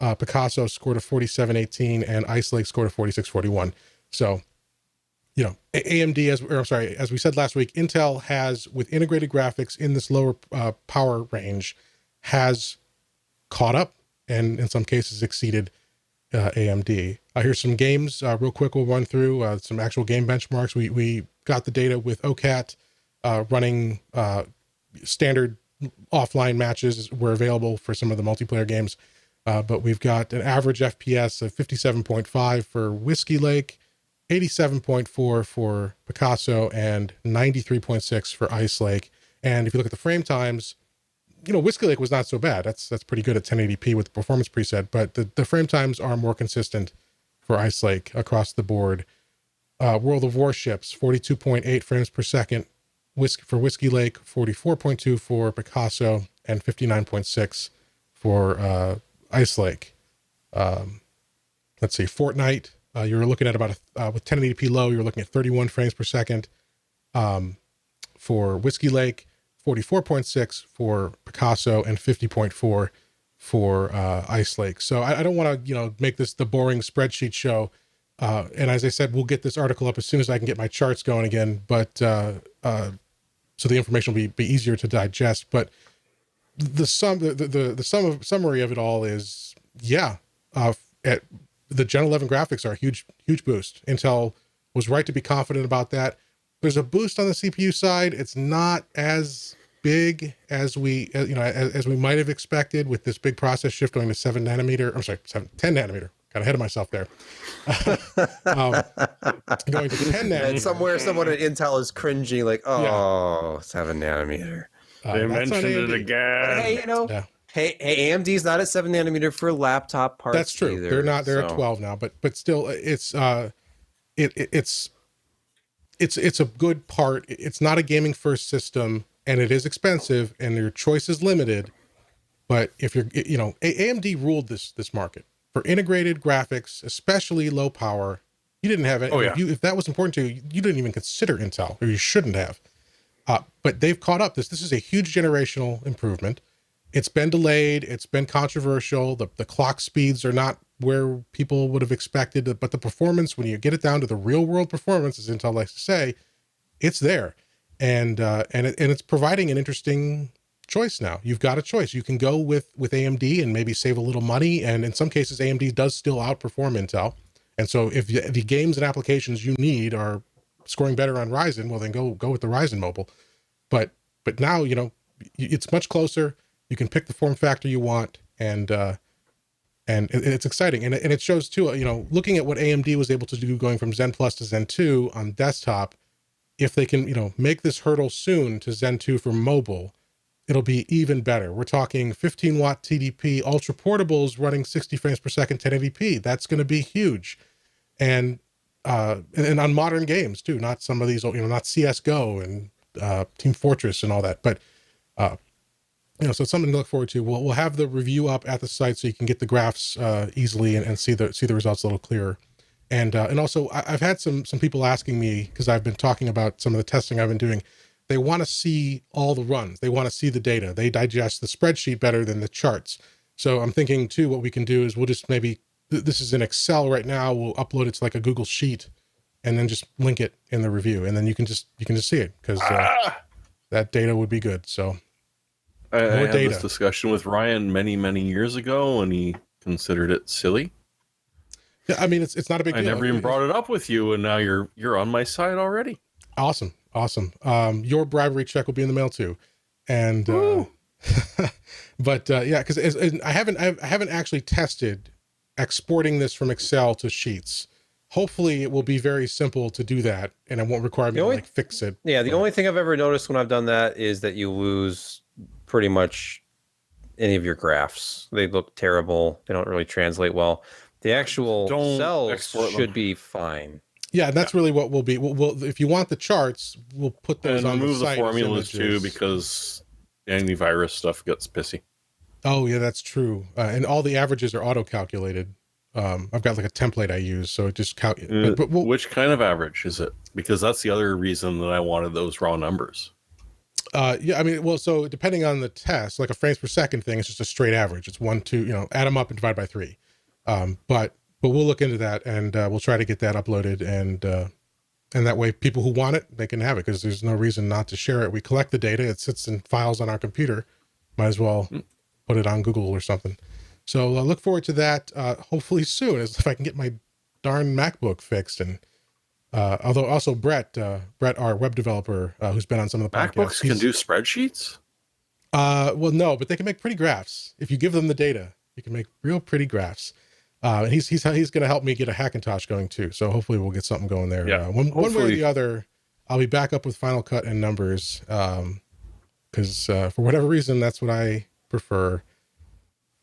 Picasso scored a 4718, and Ice Lake scored a 4641. So, AMD, as we said last week, Intel has, with integrated graphics in this lower power range, has caught up and in some cases exceeded AMD. Here's some games real quick. We'll run through some actual game benchmarks. We got the data with OCAT running standard offline matches were available for some of the multiplayer games. But we've got an average FPS of 57.5 for Whiskey Lake, 87.4 for Picasso, and 93.6 for Ice Lake. And if you look at the frame times, Whiskey Lake was not so bad. That's pretty good at 1080p with the performance preset, but the frame times are more consistent for Ice Lake across the board. World of Warships, 42.8 frames per second for Whiskey Lake, 44.2 for Picasso, and 59.6 for Ice Lake. Let's see, Fortnite, you're looking at about with 1080p low, you're looking at 31 frames per second for Whiskey Lake, 44.6 for Picasso, and 50.4 for Ice Lake. So I don't want to make this the boring spreadsheet show. And as I said, we'll get this article up as soon as I can get my charts going again. But so the information will be easier to digest. But the summary of it all is yeah, at the Gen 11 graphics are a huge boost. Intel was right to be confident about that. There's a boost on the CPU side. It's not as big as we as we might have expected with this big process shift going to 10 nanometer. Got ahead of myself there. Going to 10 nanometer. And somewhere someone at Intel is cringing like, oh, 7 nanometer. They mentioned it again. Hey, hey, AMD's not at 7 nanometer for laptop parts. That's true. Either, they're not. They're at 12 now, but still, it's a good part. It's not a gaming first system, and it is expensive, and your choice is limited. But if you're, AMD ruled this market for integrated graphics, especially low power. You didn't have it. If that was important to you, you didn't even consider Intel, or you shouldn't have. But they've caught up. This is a huge generational improvement. It's been delayed. It's been controversial. The clock speeds are not where people would have expected, but the performance, when you get it down to the real world performance, as Intel likes to say, it's there, and it's providing an interesting choice now. You've got a choice. You can go with AMD and maybe save a little money, and in some cases, AMD does still outperform Intel. And so, if the games and applications you need are scoring better on Ryzen, well, then go with the Ryzen mobile. But now it's much closer. You can pick the form factor you want, and it's exciting, and it shows too. Looking at what AMD was able to do going from Zen Plus to Zen 2 on desktop, if they can make this hurdle soon to Zen 2 for mobile, it'll be even better. We're talking 15-watt TDP ultra portables running 60 frames per second 1080p. That's going to be huge, and on modern games too, not some of these not CS:GO and Team Fortress and all that, but. So it's something to look forward to. We'll have the review up at the site so you can get the graphs easily and see the results a little clearer. And also I've had some people asking me, because I've been talking about some of the testing I've been doing. They want to see all the runs. They want to see the data. They digest the spreadsheet better than the charts. So I'm thinking too, what we can do is we'll just maybe, this is in Excel right now. We'll upload it to like a Google Sheet and then just link it in the review. And then you can just see it, because that data would be good. So. I had this discussion with Ryan many years ago, and he considered it silly. Yeah, I mean, it's not a big deal. I never even brought it up with you, and now you're on my side already. Awesome. Your bribery check will be in the mail too, and but because I haven't actually tested exporting this from Excel to Sheets. Hopefully, it will be very simple to do that, and it won't require me to fix it. Yeah, the only thing I've ever noticed when I've done that is that you lose pretty much any of your graphs. They look terrible. They don't really translate well. The actual cells should be fine. Yeah, that's really what we'll be. We'll if you want the charts, we'll put those on the site. Remove the formulas too, because antivirus stuff gets pissy. Oh yeah, that's true. And all the averages are auto-calculated. I've got like a template I use, so it just which kind of average is it? Because that's the other reason that I wanted those raw numbers. Yeah, I mean, well, so depending on the test, like a frames per second thing, it's just a straight average. It's 1, 2, add them up and divide by 3. But we'll look into that, and we'll try to get that uploaded, and that way people who want it, they can have it, because there's no reason not to share it. We collect the data. It sits in files on our computer. Might as well put it on Google or something. So look forward to that, hopefully soon, as if I can get my darn MacBook fixed. And although also Brett, our web developer, who's been on some of the podcasts. MacBooks can do spreadsheets? Well, no, but they can make pretty graphs. If you give them the data, you can make real pretty graphs. And he's going to help me get a Hackintosh going too. So hopefully we'll get something going there. Yeah, one way or the other, I'll be back up with Final Cut and numbers, because for whatever reason, that's what I prefer.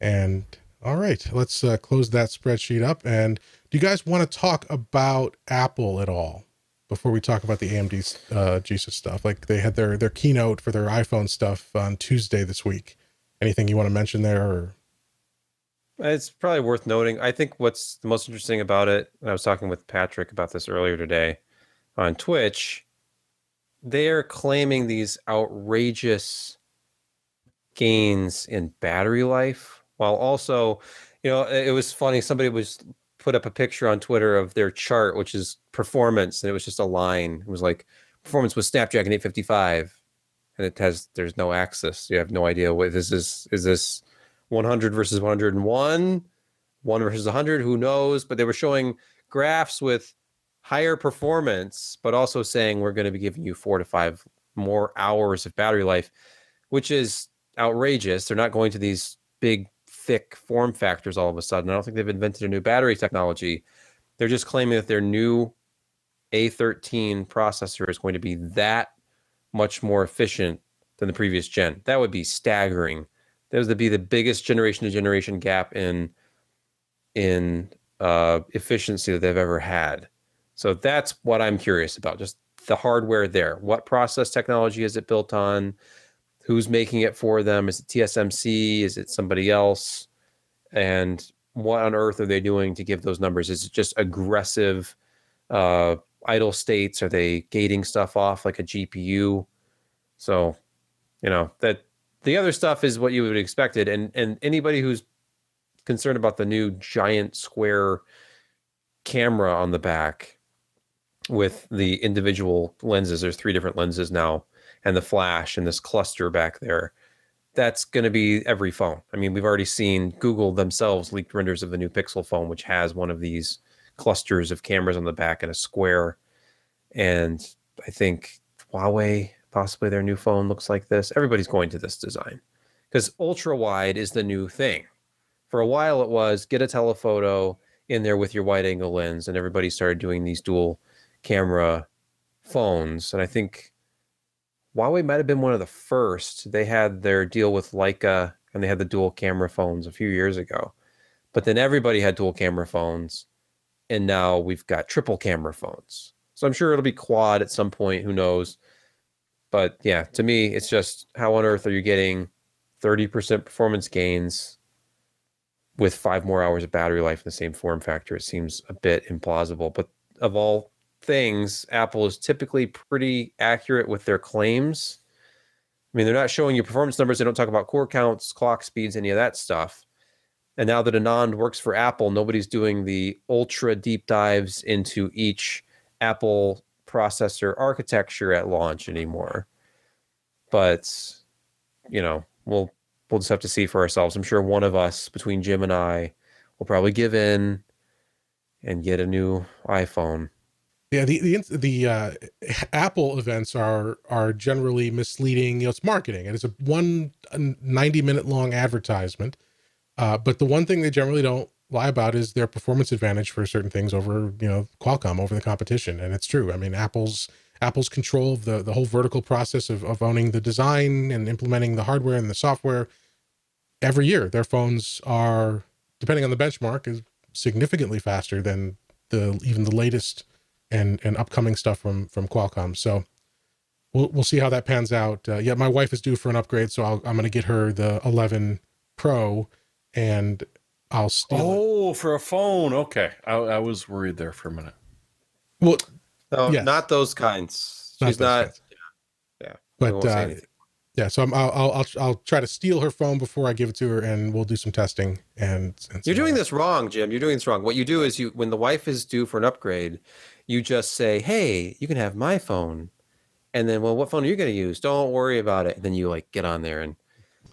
And all right, let's close that spreadsheet up. And do you guys want to talk about Apple at all before we talk about the AMD AGESA stuff? Like they had their keynote for their iPhone stuff on Tuesday this week. Anything you want to mention there? Or? It's probably worth noting. I think what's the most interesting about it, and I was talking with Patrick about this earlier today on Twitch, they're claiming these outrageous gains in battery life, while also, it was funny. Somebody put up a picture on Twitter of their chart, which is performance, and it was just a line. It was like performance with Snapdragon 855, and there's no axis. You have no idea what this is. Is this 100 versus 101? 1 versus 100, who knows? But they were showing graphs with higher performance, but also saying we're going to be giving you 4 to 5 more hours of battery life, which is outrageous. They're not going to these big, thick form factors all of a sudden. I don't think they've invented a new battery technology. They're just claiming that their new A13 processor is going to be that much more efficient than the previous gen. That would be staggering. That would be the biggest generation to generation gap in efficiency that they've ever had. So that's what I'm curious about. Just the hardware there. What process technology is it built on? Who's making it for them? Is it TSMC? Is it somebody else? And what on earth are they doing to give those numbers? Is it just aggressive idle states? Are they gating stuff off like a GPU? So, that the other stuff is what you would expected. And anybody who's concerned about the new giant square camera on the back with the individual lenses, there's 3 different lenses now, and the flash and this cluster back there, that's going to be every phone. I mean, we've already seen Google themselves leaked renders of the new Pixel phone, which has one of these clusters of cameras on the back and a square. And I think Huawei, possibly their new phone, looks like this. Everybody's going to this design because ultra wide is the new thing. For a while it was get a telephoto in there with your wide angle lens, and everybody started doing these dual camera phones. And I think Huawei might have been one of the first. They had their deal with Leica, and they had the dual camera phones a few years ago. But then everybody had dual camera phones, and now we've got triple camera phones. So I'm sure it'll be quad at some point, who knows. But yeah, to me, it's just how on earth are you getting 30% performance gains with 5 more hours of battery life in the same form factor? It seems a bit implausible. But of all things, Apple is typically pretty accurate with their claims. I mean, they're not showing you performance numbers. They don't talk about core counts, clock speeds, any of that stuff. And now that Anand works for Apple, nobody's doing the ultra deep dives into each Apple processor architecture at launch anymore. But, we'll just have to see for ourselves. I'm sure one of us, between Jim and I, will probably give in and get a new iPhone. Yeah, the Apple events are generally misleading. It's marketing, and it's a 90-minute long advertisement. But the one thing they generally don't lie about is their performance advantage for certain things over Qualcomm, over the competition. And it's true. I mean, Apple's control of the whole vertical process of owning the design and implementing the hardware and the software. Every year, their phones are, depending on the benchmark, is significantly faster than even the latest and upcoming stuff from Qualcomm. So we'll see how that pans out. Yeah, my wife is due for an upgrade, so I'm going to get her the 11 Pro, and I'll steal it. For a phone. Okay. I was worried there for a minute. Well, no, yes. Not those kinds. She's not. Yeah. But yeah, so I'll try to steal her phone before I give it to her, and we'll do some testing. And you're doing this wrong, Jim. You're doing this wrong. What you do is when the wife is due for an upgrade, you just say, "Hey, you can have my phone," and then, well, what phone are you going to use? Don't worry about it. And then you get on there and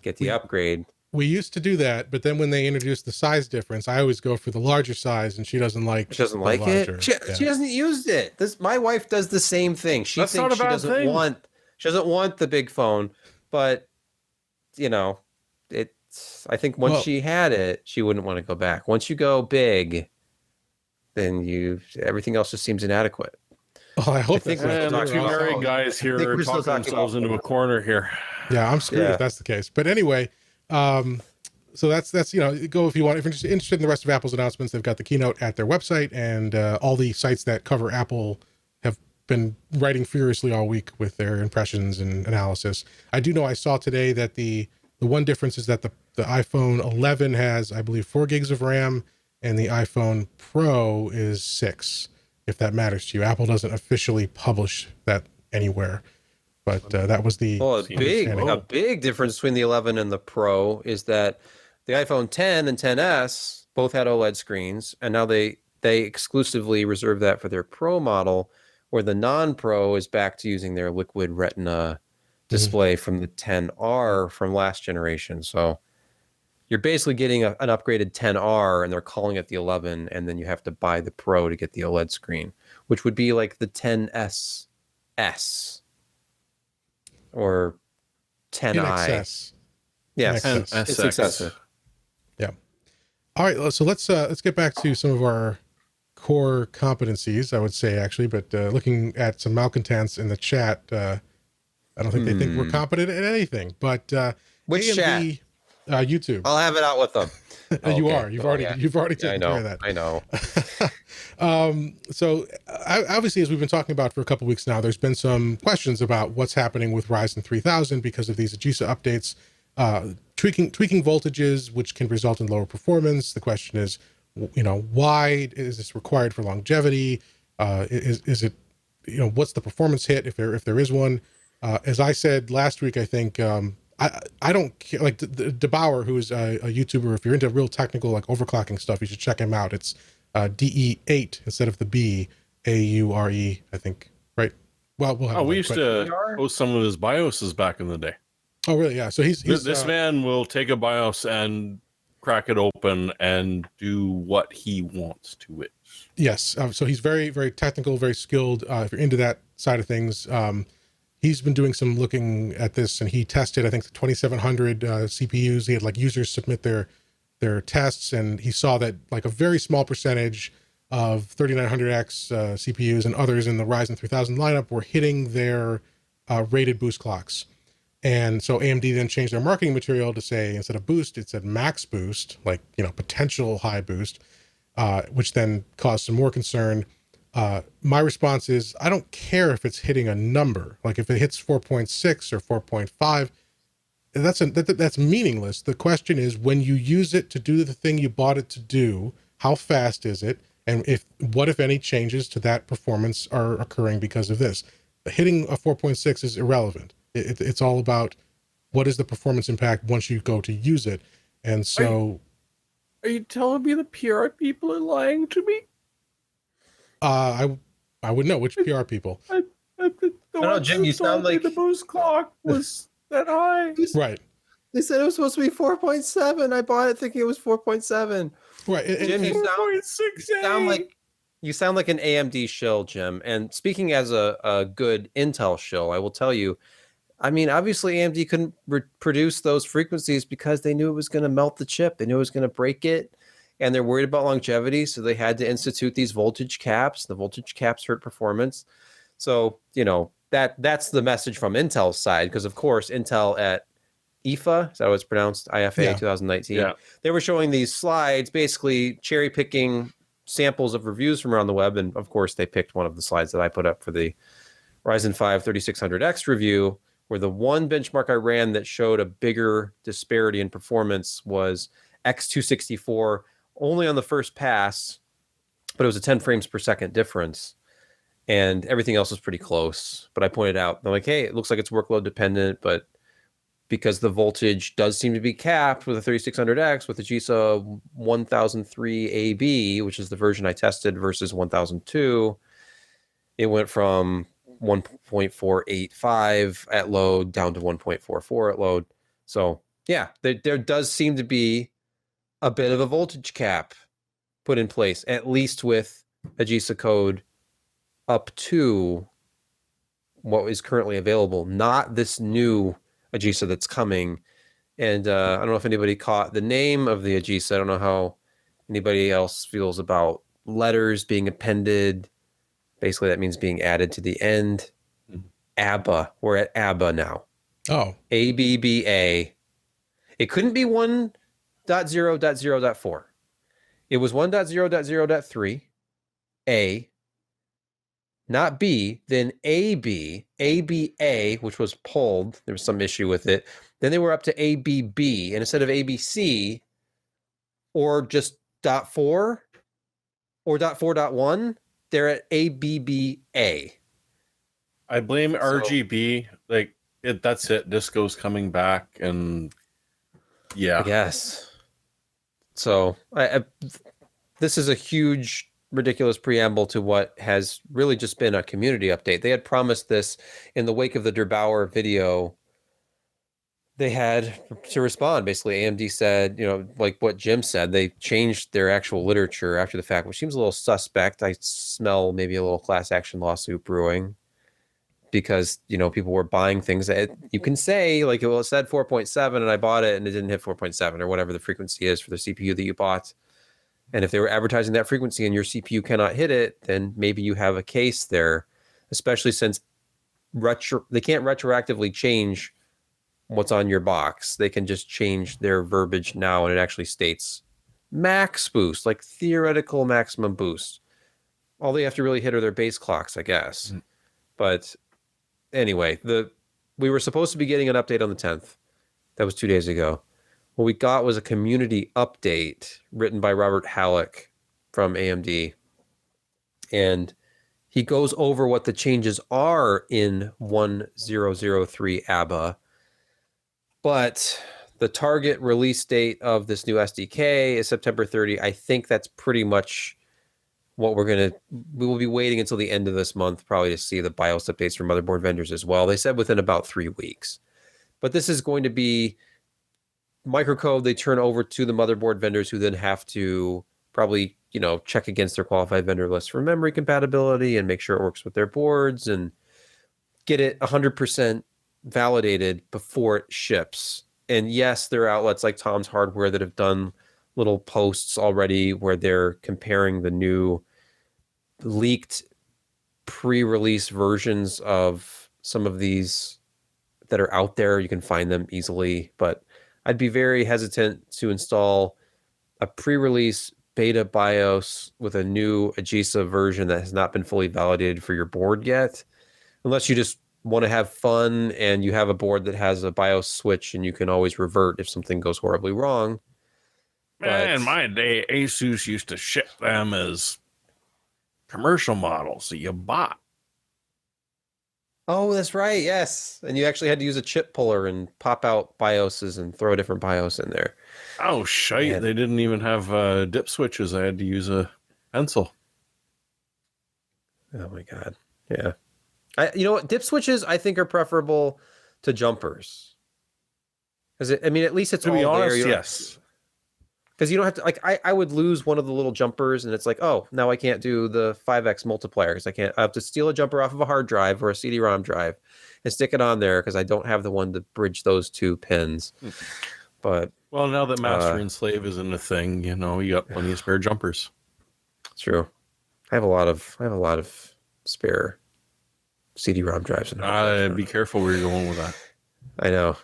get the upgrade. We used to do that, but then when they introduced the size difference, I always go for the larger size, and she doesn't like. She doesn't like it. She hasn't used it. My wife does the same thing. She That's thinks not a bad thing. She doesn't want the big phone, but I think once she had it, she wouldn't want to go back. Once you go big, then everything else just seems inadequate. Oh, I hope that's the two married guys here are talking themselves into a corner here. Yeah, I'm screwed if that's the case. But anyway, so that's go if you want. If you're interested in the rest of Apple's announcements, they've got the keynote at their website, and all the sites that cover Apple have been writing furiously all week with their impressions and analysis. I do know I saw today that the one difference is that the iPhone 11 has, I believe, 4 gigs of RAM, and the iPhone Pro is 6. If that matters to you, Apple doesn't officially publish that anywhere, but that was the a big difference between the 11 and the Pro is that the iPhone 10 and 10s both had OLED screens, and now they exclusively reserve that for their Pro model, where the non-Pro is back to using their liquid Retina display from the 10R from last generation. So you're basically getting an upgraded 10R, and they're calling it the 11, and then you have to buy the Pro to get the OLED screen, which would be like the 10S or 10i. In excess. Yes, In excess. it's excessive. Yeah. All right, so let's get back to some of our core competencies, I would say, actually, but looking at some malcontents in the chat, I don't think they think we're competent at anything. But which AMD, chat? YouTube. I'll have it out with them. You Okay. are. You've already taken care of that. I know. So obviously, as we've been talking about for a couple of weeks now, there's been some questions about what's happening with Ryzen 3000 because of these AGESA updates, tweaking voltages, which can result in lower performance. The question is, why is this required for longevity? Is it, what's the performance hit if there is one? As I said last week, I think I don't care. Like DeBauer, who is a YouTuber, if you're into real technical like overclocking stuff, you should check him out. It's DE8 instead of the B, AURE, I think, right? Well, we'll have we used to host some of his BIOSes back in the day. Oh, really? Yeah. So he's this man will take a BIOS and crack it open and do what he wants to it. Yes. So he's very, very technical, very skilled. If you're into that side of things, he's been doing some looking at this, and he tested, I think, the 2700 CPUs. He had like users submit their tests, and he saw that like a very small percentage of 3900X CPUs and others in the Ryzen 3000 lineup were hitting their rated boost clocks. And so AMD then changed their marketing material to say, instead of boost, it said max boost, like, potential high boost, which then caused some more concern. My response is, I don't care if it's hitting a number. Like if it hits 4.6 or 4.5, that's meaningless. The question is, when you use it to do the thing you bought it to do, how fast is it? And what, if any, changes to that performance are occurring because of this? Hitting a 4.6 is irrelevant. It's all about what is the performance impact once you go to use it. And so... Are you telling me the PR people are lying to me? I would know which PR people. No, Jim, you sound like the boost clock was that high. Right. They said it was supposed to be 4.7. I bought it thinking it was 4.7. Right. Jim, you sound like an AMD shill, Jim. And speaking as a good Intel shill, I will tell you, I mean, obviously AMD couldn't produce those frequencies because they knew it was going to melt the chip. They knew it was going to break it. And they're worried about longevity. So they had to institute these voltage caps. The voltage caps hurt performance. So, that's the message from Intel's side. Because, of course, Intel at IFA, is that what it's pronounced? IFA 2019. Yeah. They were showing these slides, basically cherry picking samples of reviews from around the web. And, of course, they picked one of the slides that I put up for the Ryzen 5 3600X review, where the one benchmark I ran that showed a bigger disparity in performance was X264, only on the first pass, but it was a 10 frames per second difference. And everything else was pretty close. But I pointed out, I'm like, hey, it looks like it's workload dependent, but because the voltage does seem to be capped with a 3600X with the AGESA 1003AB, which is the version I tested, versus 1002, it went from 1.485 at load down to 1.44 at load. So yeah, there does seem to be a bit of a voltage cap put in place, at least with AGESA code up to what is currently available, not this new AGESA that's coming. And I don't know if anybody caught the name of the AGESA. I don't know how anybody else feels about letters being appended. Basically, that means being added to the end. ABBA. We're at ABBA now. Oh. ABBA. It couldn't be 1.0.0.4. It was 1.0.0.3. A. Not B. Then AB. ABA, which was pulled. There was some issue with it. Then they were up to ABB. And instead of ABC, or just .4 or .4.1, they're at ABBA. I blame RGB. Like that's it. Disco's coming back, and yeah. Yes. So this is a huge, ridiculous preamble to what has really just been a community update. They had promised this in the wake of the DeBauer video they had to respond. Basically, AMD said, like what Jim said, they changed their actual literature after the fact, which seems a little suspect. I smell maybe a little class action lawsuit brewing because, people were buying things that you can say, like, well, it said 4.7 and I bought it and it didn't hit 4.7 or whatever the frequency is for the CPU that you bought. And if they were advertising that frequency and your CPU cannot hit it, then maybe you have a case there, especially since they can't retroactively change what's on your box. They can just change their verbiage now, and it actually states max boost, like theoretical maximum boost. All they have to really hit are their base clocks, I guess. Mm. But anyway, we were supposed to be getting an update on the 10th. That was 2 days ago. What we got was a community update written by Robert Halleck from AMD. And he goes over what the changes are in 1003 ABA. But the target release date of this new SDK is September 30. I think that's pretty much what we will be waiting until the end of this month, probably to see the BIOS updates from motherboard vendors as well. They said within about 3 weeks. But this is going to be microcode they turn over to the motherboard vendors, who then have to probably, check against their qualified vendor list for memory compatibility and make sure it works with their boards and get it 100% validated before it ships. And yes, there are outlets like Tom's Hardware that have done little posts already where they're comparing the new leaked pre-release versions of some of these that are out there. You can find them easily, but I'd be very hesitant to install a pre-release beta BIOS with a new AGESA version that has not been fully validated for your board yet, unless you just want to have fun and you have a board that has a BIOS switch and you can always revert if something goes horribly wrong. Man, in my day, Asus used to ship them as commercial models that you bought. Oh, that's right. Yes. And you actually had to use a chip puller and pop out BIOSes and throw a different BIOS in there. Oh, shite. Man. They didn't even have dip switches. I had to use a pencil. Oh, my God. Yeah. You know what? Dip switches, I think, are preferable to jumpers. Because, at least it's to all be honest, there. Yes. Because you don't have to, like, I would lose one of the little jumpers, and it's like, oh, now I can't do the 5x multipliers. I have to steal a jumper off of a hard drive or a CD-ROM drive and stick it on there because I don't have the one to bridge those 2 pins. But well, now that master and slave isn't a thing, you got plenty of spare jumpers. It's true. I have a lot of spare CD-ROM drives. Be careful where you're going with that. I know.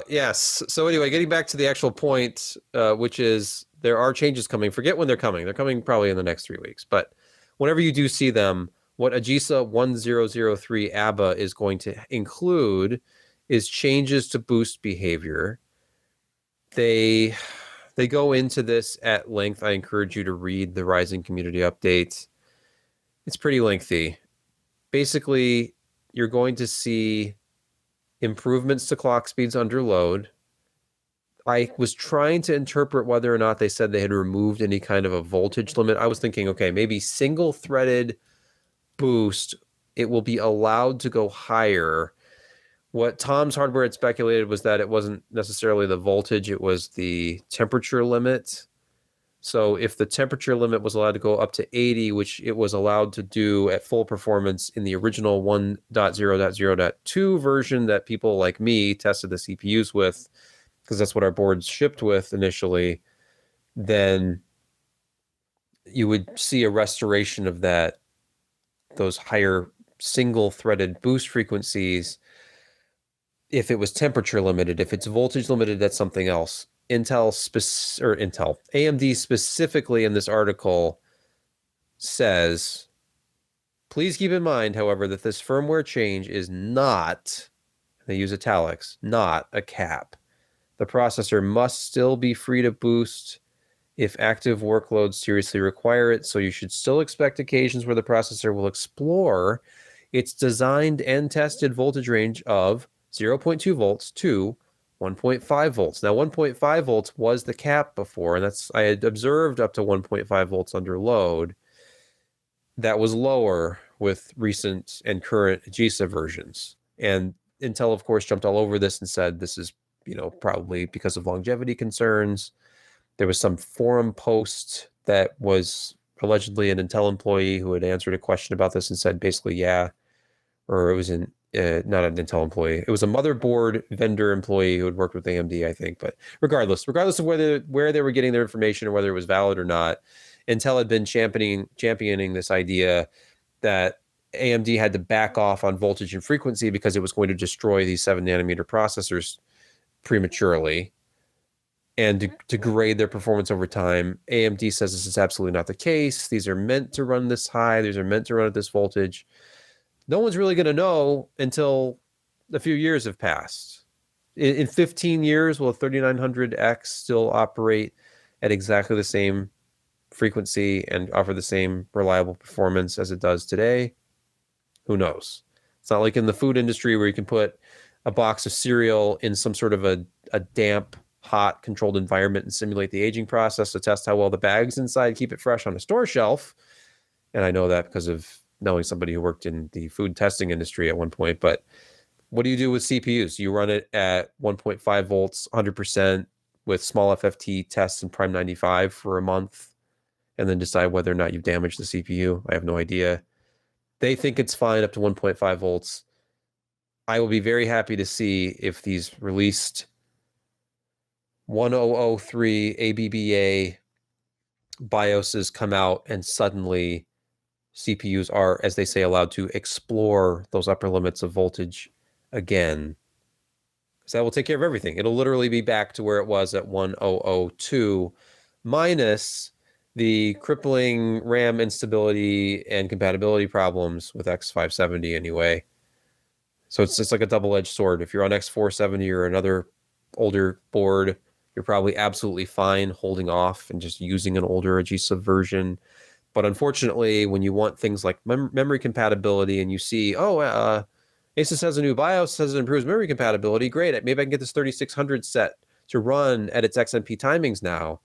Yes. So anyway, getting back to the actual point, which is there are changes coming. Forget when they're coming. They're coming probably in the next 3 weeks. But whenever you do see them, what AGESA 1003 ABA is going to include is changes to boost behavior. They go into this at length. I encourage you to read the Ryzen community update. It's pretty lengthy. Basically, you're going to see improvements to clock speeds under load. I was trying to interpret whether or not they said they had removed any kind of a voltage limit. I was thinking, okay, maybe single-threaded boost, it will be allowed to go higher. What Tom's Hardware had speculated was that it wasn't necessarily the voltage, it was the temperature limit. So if the temperature limit was allowed to go up to 80, which it was allowed to do at full performance in the original 1.0.0.2 version that people like me tested the CPUs with, because that's what our boards shipped with initially, then you would see a restoration of those higher single-threaded boost frequencies if it was temperature limited. If it's voltage limited, that's something else. AMD specifically in this article says, please keep in mind, however, that this firmware change is not, they use italics, not a cap. The processor must still be free to boost if active workloads seriously require it, so you should still expect occasions where the processor will explore its designed and tested voltage range of 0.2 volts to 1.5 volts. Now, 1.5 volts was the cap before, and I had observed up to 1.5 volts under load. That was lower with recent and current AGESA versions. And Intel, of course, jumped all over this and said this is probably because of longevity concerns. There was some forum post that was allegedly an Intel employee who had answered a question about this and said basically, yeah, or it was not an Intel employee. It was a motherboard vendor employee who had worked with AMD, I think. But regardless of where they were getting their information or whether it was valid or not, Intel had been championing this idea that AMD had to back off on voltage and frequency because it was going to destroy these 7-nanometer processors prematurely and degrade their performance over time. AMD says this is absolutely not the case. These are meant to run this high. These are meant to run at this voltage. No one's really going to know until a few years have passed. In 15 years, will a 3900X still operate at exactly the same frequency and offer the same reliable performance as it does today? Who knows? It's not like in the food industry where you can put a box of cereal in some sort of a damp, hot, controlled environment and simulate the aging process to test how well the bags inside keep it fresh on a store shelf. And I know that because of knowing somebody who worked in the food testing industry at one point. But what do you do with CPUs? You run it at 1.5 volts, 100% with small FFT tests in Prime 95 for a month and then decide whether or not you've damaged the CPU. I have no idea. They think it's fine up to 1.5 volts. I will be very happy to see if these released 1003 ABBA BIOSes come out and suddenly CPUs are, as they say, allowed to explore those upper limits of voltage again. Because that will take care of everything. It'll literally be back to where it was at 1002 minus the crippling RAM instability and compatibility problems with X570 anyway. So it's just like a double-edged sword. If you're on X470 or another older board, you're probably absolutely fine holding off and just using an older AGESA version. But unfortunately, when you want things like memory compatibility and you see, ASUS has a new BIOS, says it improves memory compatibility, great, maybe I can get this 3600 set to run at its XMP timings now.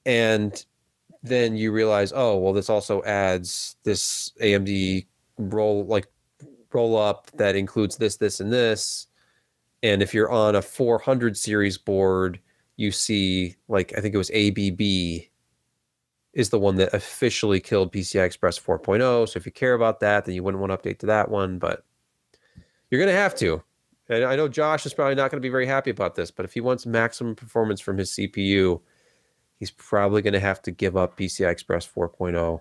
And then you realize, this also adds this AMD roll up that includes this, and this. And if you're on a 400 series board, you see, I think it was ABB is the one that officially killed PCI Express 4.0. So if you care about that, then you wouldn't want to update to that one, but you're going to have to. And I know Josh is probably not going to be very happy about this, but if he wants maximum performance from his CPU, he's probably going to have to give up PCI Express 4.0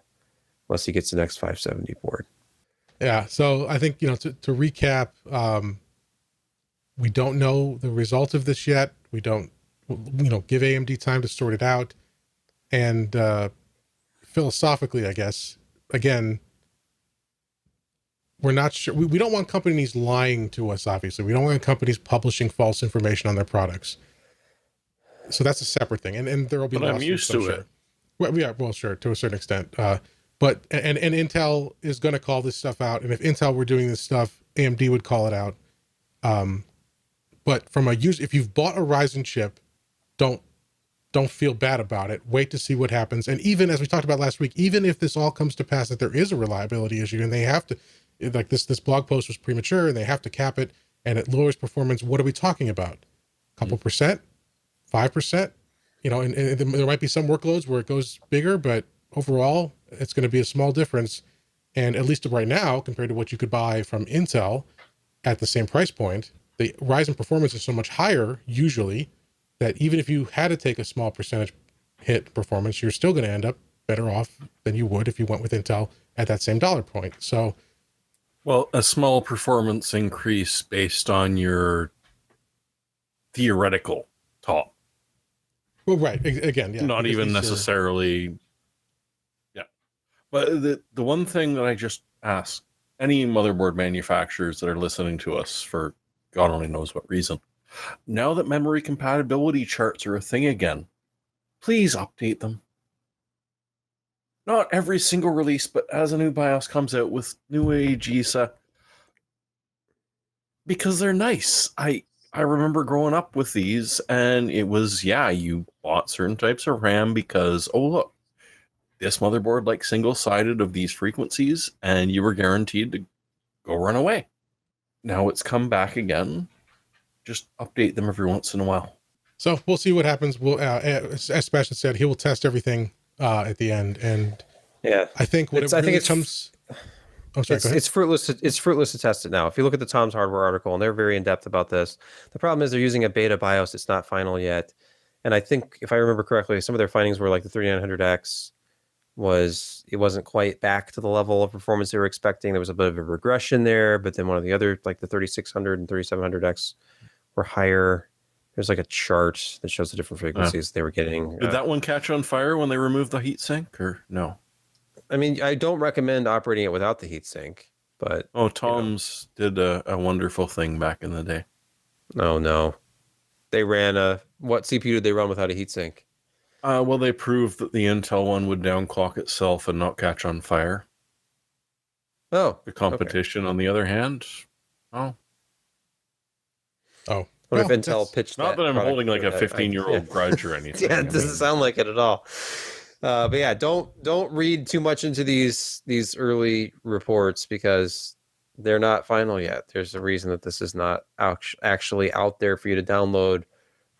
unless he gets an X570 board. Yeah. So I think, to recap, we don't know the result of this yet. We don't, give AMD time to sort it out. And philosophically, I guess, again, we're not sure. We don't want companies lying to us, obviously. We don't want companies publishing false information on their products. So that's a separate thing. And there will be lawsuits. I'm used to it. Well, yeah, well, sure, to a certain extent. But Intel is going to call this stuff out. And if Intel were doing this stuff, AMD would call it out. But from a user, if you've bought a Ryzen chip, don't feel bad about it. Wait to see what happens. And even as we talked about last week, even if this all comes to pass that there is a reliability issue and they have to, like this blog post was premature and they have to cap it and it lowers performance, what are we talking about? A couple percent? 5%? And there might be some workloads where it goes bigger, but overall it's going to be a small difference. And at least right now, compared to what you could buy from Intel at the same price point, the Ryzen performance is so much higher usually that even if you had to take a small percentage hit performance, you're still going to end up better off than you would if you went with Intel at that same dollar point. So, well, a small performance increase based on your theoretical top. Well, right. Again, yeah. Not even necessarily. Yeah. But the one thing that I just ask any motherboard manufacturers that are listening to us for God only knows what reason, now that memory compatibility charts are a thing again, please update them. Not every single release, but as a new BIOS comes out with new AGESA, because they're nice. I remember growing up with these, and it was, you bought certain types of RAM because, look, this motherboard single-sided of these frequencies, and you were guaranteed to go run away. Now it's come back again, just update them every once in a while. So we'll see what happens. We'll, as Sebastian said, he will test everything at the end, and Yeah, I think I think really it's comes. Oh, sorry. Go ahead. it's fruitless. It's fruitless to test it now. If you look at the Tom's Hardware article, and they're very in depth about this, the problem is they're using a beta BIOS. It's not final yet, and I think if I remember correctly, some of their findings were like the 3900X wasn't quite back to the level of performance they were expecting. There was a bit of a regression there, but then one of the other, like the 3600 and 3700X, were higher. There's like a chart that shows the different frequencies they were getting. Did that one catch on fire when they removed the heatsink, or no? I mean, I don't recommend operating it without the heatsink, but Tom's did a wonderful thing back in the day. no, they ran what CPU did they run without a heatsink? Well, they proved that the Intel one would downclock itself and not catch on fire. Oh, The competition, on the other hand, Oh, what if well, Intel pitched not that I'm product holding like a to- 15-year-old grudge or anything. Yeah, it doesn't sound like it at all. But yeah, don't read too much into these early reports because they're not final yet. There's a reason that this is not actually out there for you to download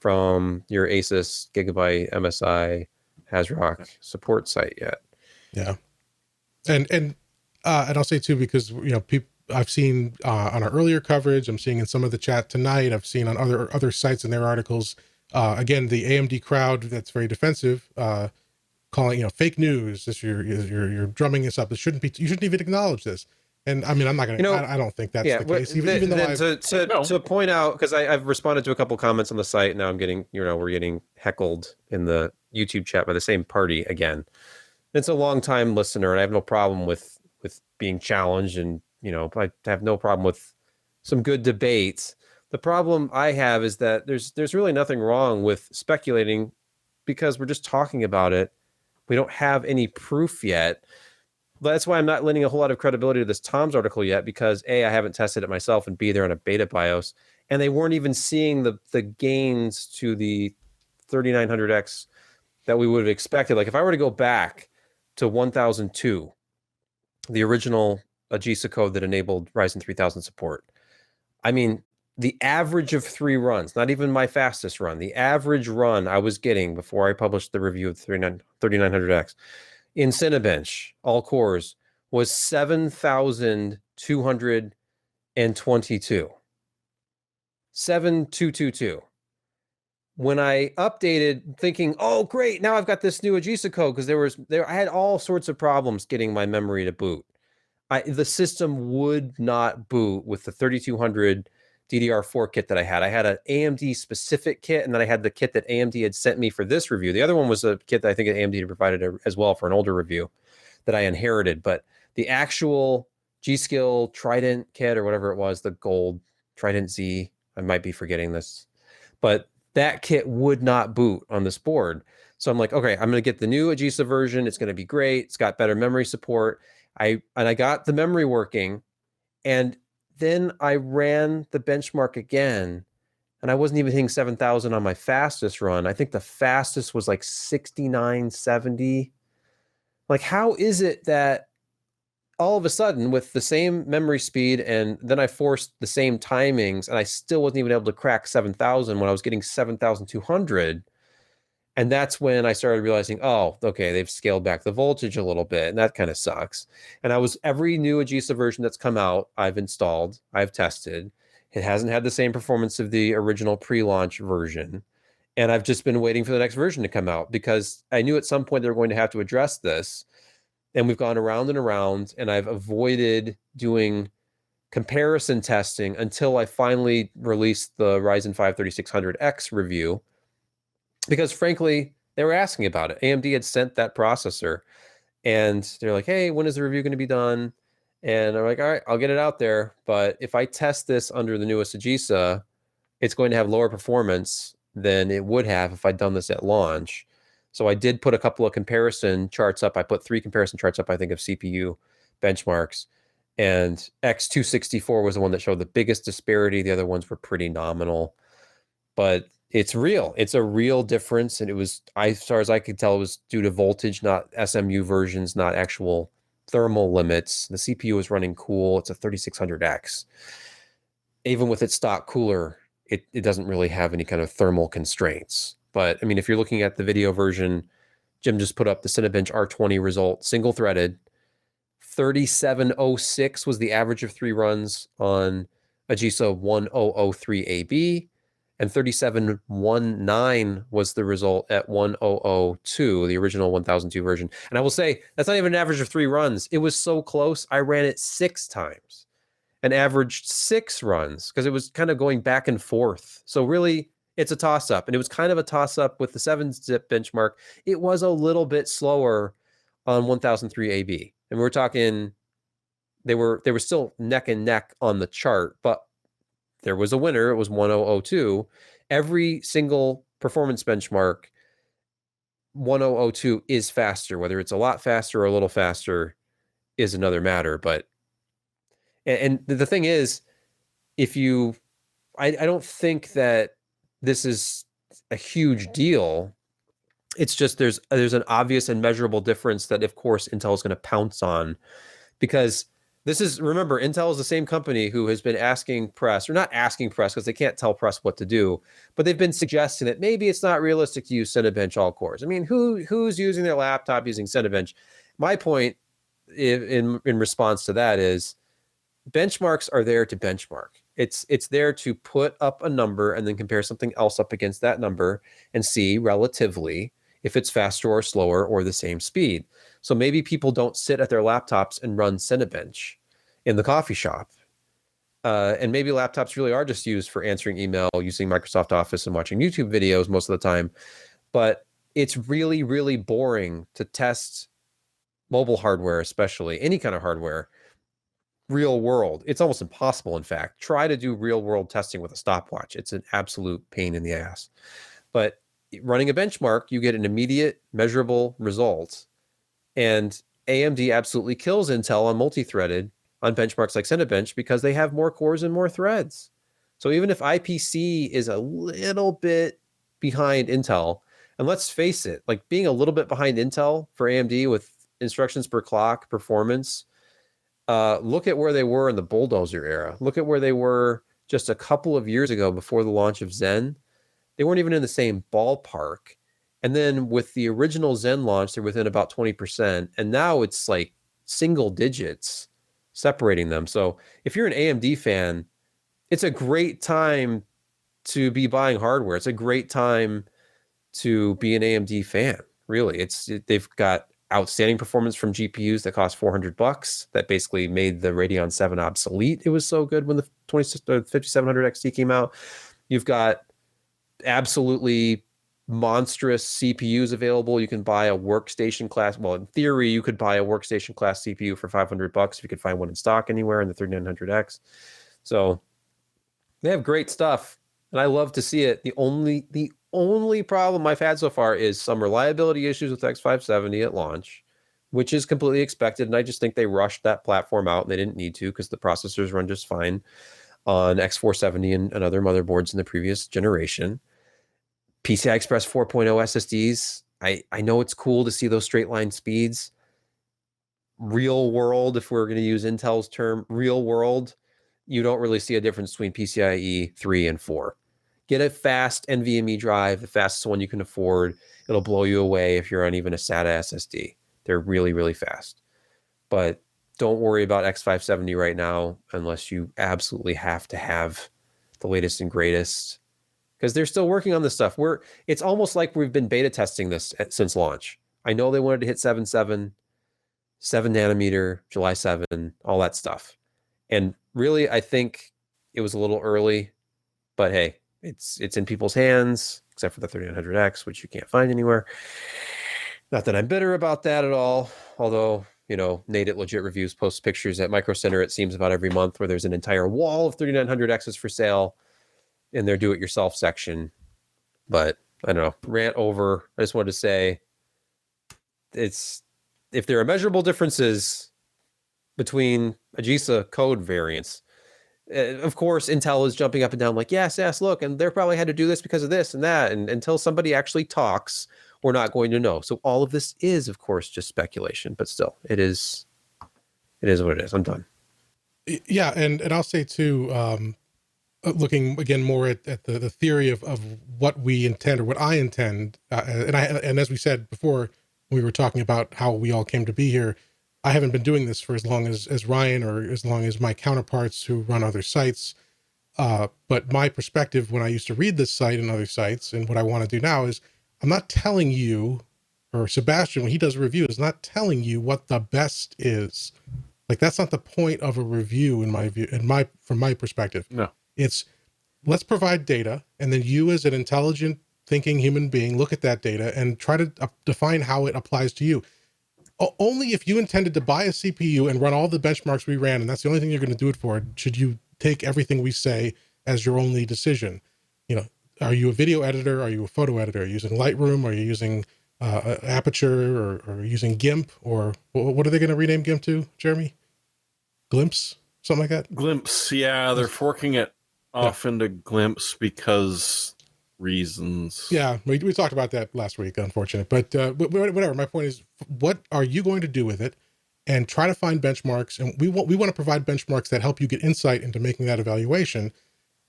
from your Asus Gigabyte MSI ASRock support site yet. Yeah, and I'll say too, because people I've seen on our earlier coverage, I'm seeing in some of the chat tonight, I've seen on other sites in their articles. Again, the AMD crowd that's very defensive, calling fake news. This you're drumming this up. You shouldn't even acknowledge this. And I mean, I'm not gonna. I don't think that's the case. Even though to point out, because I've responded to a couple comments on the site, and now I'm getting we're getting heckled in the YouTube chat by the same party again. It's a long time listener, and I have no problem with being challenged, and I have no problem with some good debates. The problem I have is that there's really nothing wrong with speculating because we're just talking about it. We don't have any proof yet. That's why I'm not lending a whole lot of credibility to this Tom's article yet, because A, I haven't tested it myself, and B, they're on a beta BIOS, and they weren't even seeing the gains to the 3900X that we would have expected. Like if I were to go back to 1002, the original AGESA code that enabled Ryzen 3000 support, I mean, the average of 3 runs, not even my fastest run, the average run I was getting before I published the review of the 3900X in Cinebench, all cores, was 7,222. 7,222. When I updated thinking, oh, great, now I've got this new AGESA code, because I had all sorts of problems getting my memory to boot. The system would not boot with the 3200 DDR4 kit that I had. I had an AMD specific kit, and then I had the kit that AMD had sent me for this review. The other one was a kit that I think AMD had provided as well for an older review that I inherited. But the actual G-Skill Trident kit, or whatever it was, the gold Trident Z, I might be forgetting this, but that kit would not boot on this board. So I'm like, okay, I'm going to get the new AGESA version. It's going to be great. It's got better memory support. I got the memory working, and then I ran the benchmark again, and I wasn't even hitting 7,000 on my fastest run. I think the fastest was like 6970. Like, how is it that all of a sudden, with the same memory speed, and then I forced the same timings, and I still wasn't even able to crack 7,000 when I was getting 7,200? And that's when I started realizing, oh, okay, they've scaled back the voltage a little bit, and that kind of sucks. And every new AGESA version that's come out, I've installed, I've tested. It hasn't had the same performance of the original pre-launch version. And I've just been waiting for the next version to come out, because I knew at some point they were going to have to address this. And we've gone around and around, and I've avoided doing comparison testing until I finally released the Ryzen 5 3600X review. Because frankly, they were asking about it. AMD had sent that processor, and they're like, hey, when is the review going to be done? And I'm like, all right, I'll get it out there. But if I test this under the newest AGESA, it's going to have lower performance than it would have if I'd done this at launch. So I did put a couple of comparison charts up. I put 3 comparison charts up, I think, of CPU benchmarks. And X264 was the one that showed the biggest disparity. The other ones were pretty nominal. But it's real. It's a real difference. And it was, as far as I could tell, it was due to voltage, not SMU versions, not actual thermal limits. The CPU is running cool. It's a 3600X. Even with its stock cooler, it doesn't really have any kind of thermal constraints. But I mean, if you're looking at the video version, Jim just put up the Cinebench R20 result, single threaded. 3706 was the average of 3 runs on AGESA 1003AB, and 3719 was the result at 1002, the original 1002 version. And I will say, that's not even an average of 3 runs. It was so close, I ran it 6 times and averaged 6 runs because it was kind of going back and forth. So really, it's a toss-up. And it was kind of a toss-up with the 7-zip benchmark. It was a little bit slower on 1003 AB. And we're talking, they were still neck and neck on the chart, but there was a winner. It was 1002. Every single performance benchmark, 1002 is faster. Whether it's a lot faster or a little faster is another matter. But, and the thing is, if you, I don't think that this is a huge deal. It's just there's an obvious and measurable difference that, of course, Intel is going to pounce on, because this is, remember, Intel is the same company who has been asking press, or not asking press because they can't tell press what to do, but they've been suggesting that maybe it's not realistic to use Cinebench all cores. I mean, who's using their laptop using Cinebench? My point in response to that is benchmarks are there to benchmark. It's there to put up a number and then compare something else up against that number and see relatively if it's faster or slower or the same speed. So maybe people don't sit at their laptops and run Cinebench in the coffee shop. And maybe laptops really are just used for answering email, using Microsoft Office, and watching YouTube videos most of the time. But it's really, really boring to test mobile hardware, especially any kind of hardware, real world. It's almost impossible, in fact. Try to do real world testing with a stopwatch. It's an absolute pain in the ass. But running a benchmark, you get an immediate measurable result. And AMD absolutely kills Intel on multi-threaded on benchmarks like Cinebench because they have more cores and more threads. So even if IPC is a little bit behind Intel, and let's face it, like being a little bit behind Intel for AMD with instructions per clock performance, look at where they were in the bulldozer era. Look at where they were just a couple of years ago before the launch of Zen. They weren't even in the same ballpark. And then with the original Zen launch, they're within about 20%. And now it's like single digits separating them. So if you're an AMD fan, it's a great time to be buying hardware. It's a great time to be an AMD fan, really. They've got outstanding performance from GPUs that cost $400 that basically made the Radeon 7 obsolete. It was so good when the 5700 XT came out. You've got absolutely monstrous CPUs available. You can buy a workstation class. Well, in theory, you could buy a workstation class CPU for $500 if you could find one in stock anywhere in the 3900X. So they have great stuff, and I love to see it. The only problem I've had so far is some reliability issues with X570 at launch, which is completely expected. And I just think they rushed that platform out, and they didn't need to because the processors run just fine on X470 and other motherboards in the previous generation. PCI Express 4.0 SSDs, I know it's cool to see those straight line speeds. Real world, if we're going to use Intel's term, real world, you don't really see a difference between PCIe 3 and 4. Get a fast NVMe drive, the fastest one you can afford. It'll blow you away if you're on even a SATA SSD. They're really, really fast. But don't worry about X570 right now unless you absolutely have to have the latest and greatest, because they're still working on this stuff. It's almost like we've been beta testing this since launch. I know they wanted to hit 7.7, 7 nanometer, July 7, all that stuff. And really, I think it was a little early, but hey, it's in people's hands, except for the 3900X, which you can't find anywhere. Not that I'm bitter about that at all, although, you know, Nate at Legit Reviews posts pictures at Micro Center, it seems, about every month, where there's an entire wall of 3900Xs for sale in their do-it-yourself section. But I don't know, rant over. I just wanted to say, if there are measurable differences between AGESA code variants, of course, Intel is jumping up and down like, yes, look, and they probably had to do this because of this and that. And until somebody actually talks, we're not going to know. So all of this is, of course, just speculation, but still, it is what it is. I'm done. Yeah. And I'll say too, looking again more at the theory of what we intend or what I intend, and as we said before, we were talking about how we all came to be here. I haven't been doing this for as long as Ryan or as long as my counterparts who run other sites. But my perspective when I used to read this site and other sites, and what I want to do now is, I'm not telling you, or Sebastian, when he does a review, is not telling you what the best is. Like, that's not the point of a review in my view, from my perspective. No. It's, let's provide data, and then you as an intelligent thinking human being look at that data and try to define how it applies to you. Only if you intended to buy a CPU and run all the benchmarks we ran, and that's the only thing you're going to do it for, should you take everything we say as your only decision. You know, are you a video editor? Are you a photo editor? Are you using Lightroom? Are you using Aperture or using GIMP? Or what are they going to rename GIMP to, Jeremy? Glimpse? Something like that? Glimpse, yeah, they're forking it off into Glimpse because reasons. Yeah, we talked about that last week, unfortunate. But whatever, my point is, what are you going to do with it? And try to find benchmarks. And we want to provide benchmarks that help you get insight into making that evaluation.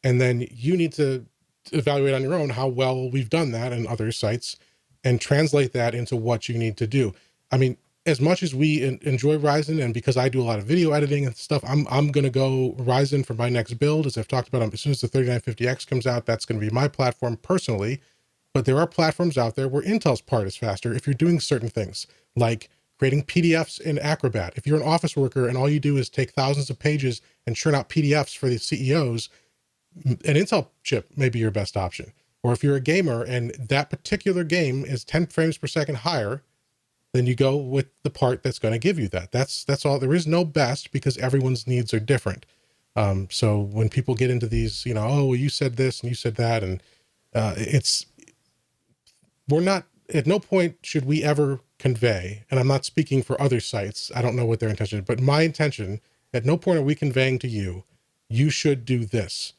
And then you need to evaluate on your own how well we've done that in other sites and translate that into what you need to do. I mean, as much as we enjoy Ryzen, and because I do a lot of video editing and stuff, I'm going to go Ryzen for my next build. As I've talked about, as soon as the 3950X comes out, that's going to be my platform personally. But there are platforms out there where Intel's part is faster if you're doing certain things, like creating PDFs in Acrobat. If you're an office worker and all you do is take thousands of pages and churn out PDFs for the CEOs, an Intel chip may be your best option. Or if you're a gamer and that particular game is 10 frames per second higher, then you go with the part that's going to give you that. That's all. There is no best, because everyone's needs are different. So when people get into these, oh, you said this and you said that, and we're not, at no point should we ever convey, and I'm not speaking for other sites, I don't know what their intention is, but my intention, at no point are we conveying to you, you should do this.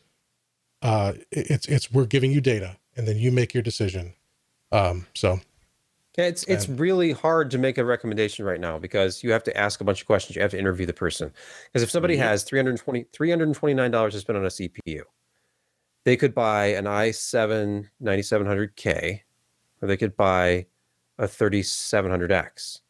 We're giving you data, and then you make your decision. It's really hard to make a recommendation right now, because you have to ask a bunch of questions. You have to interview the person. Because if somebody has $329 to spend on a CPU, they could buy an i7 9700K, or they could buy a 3700X.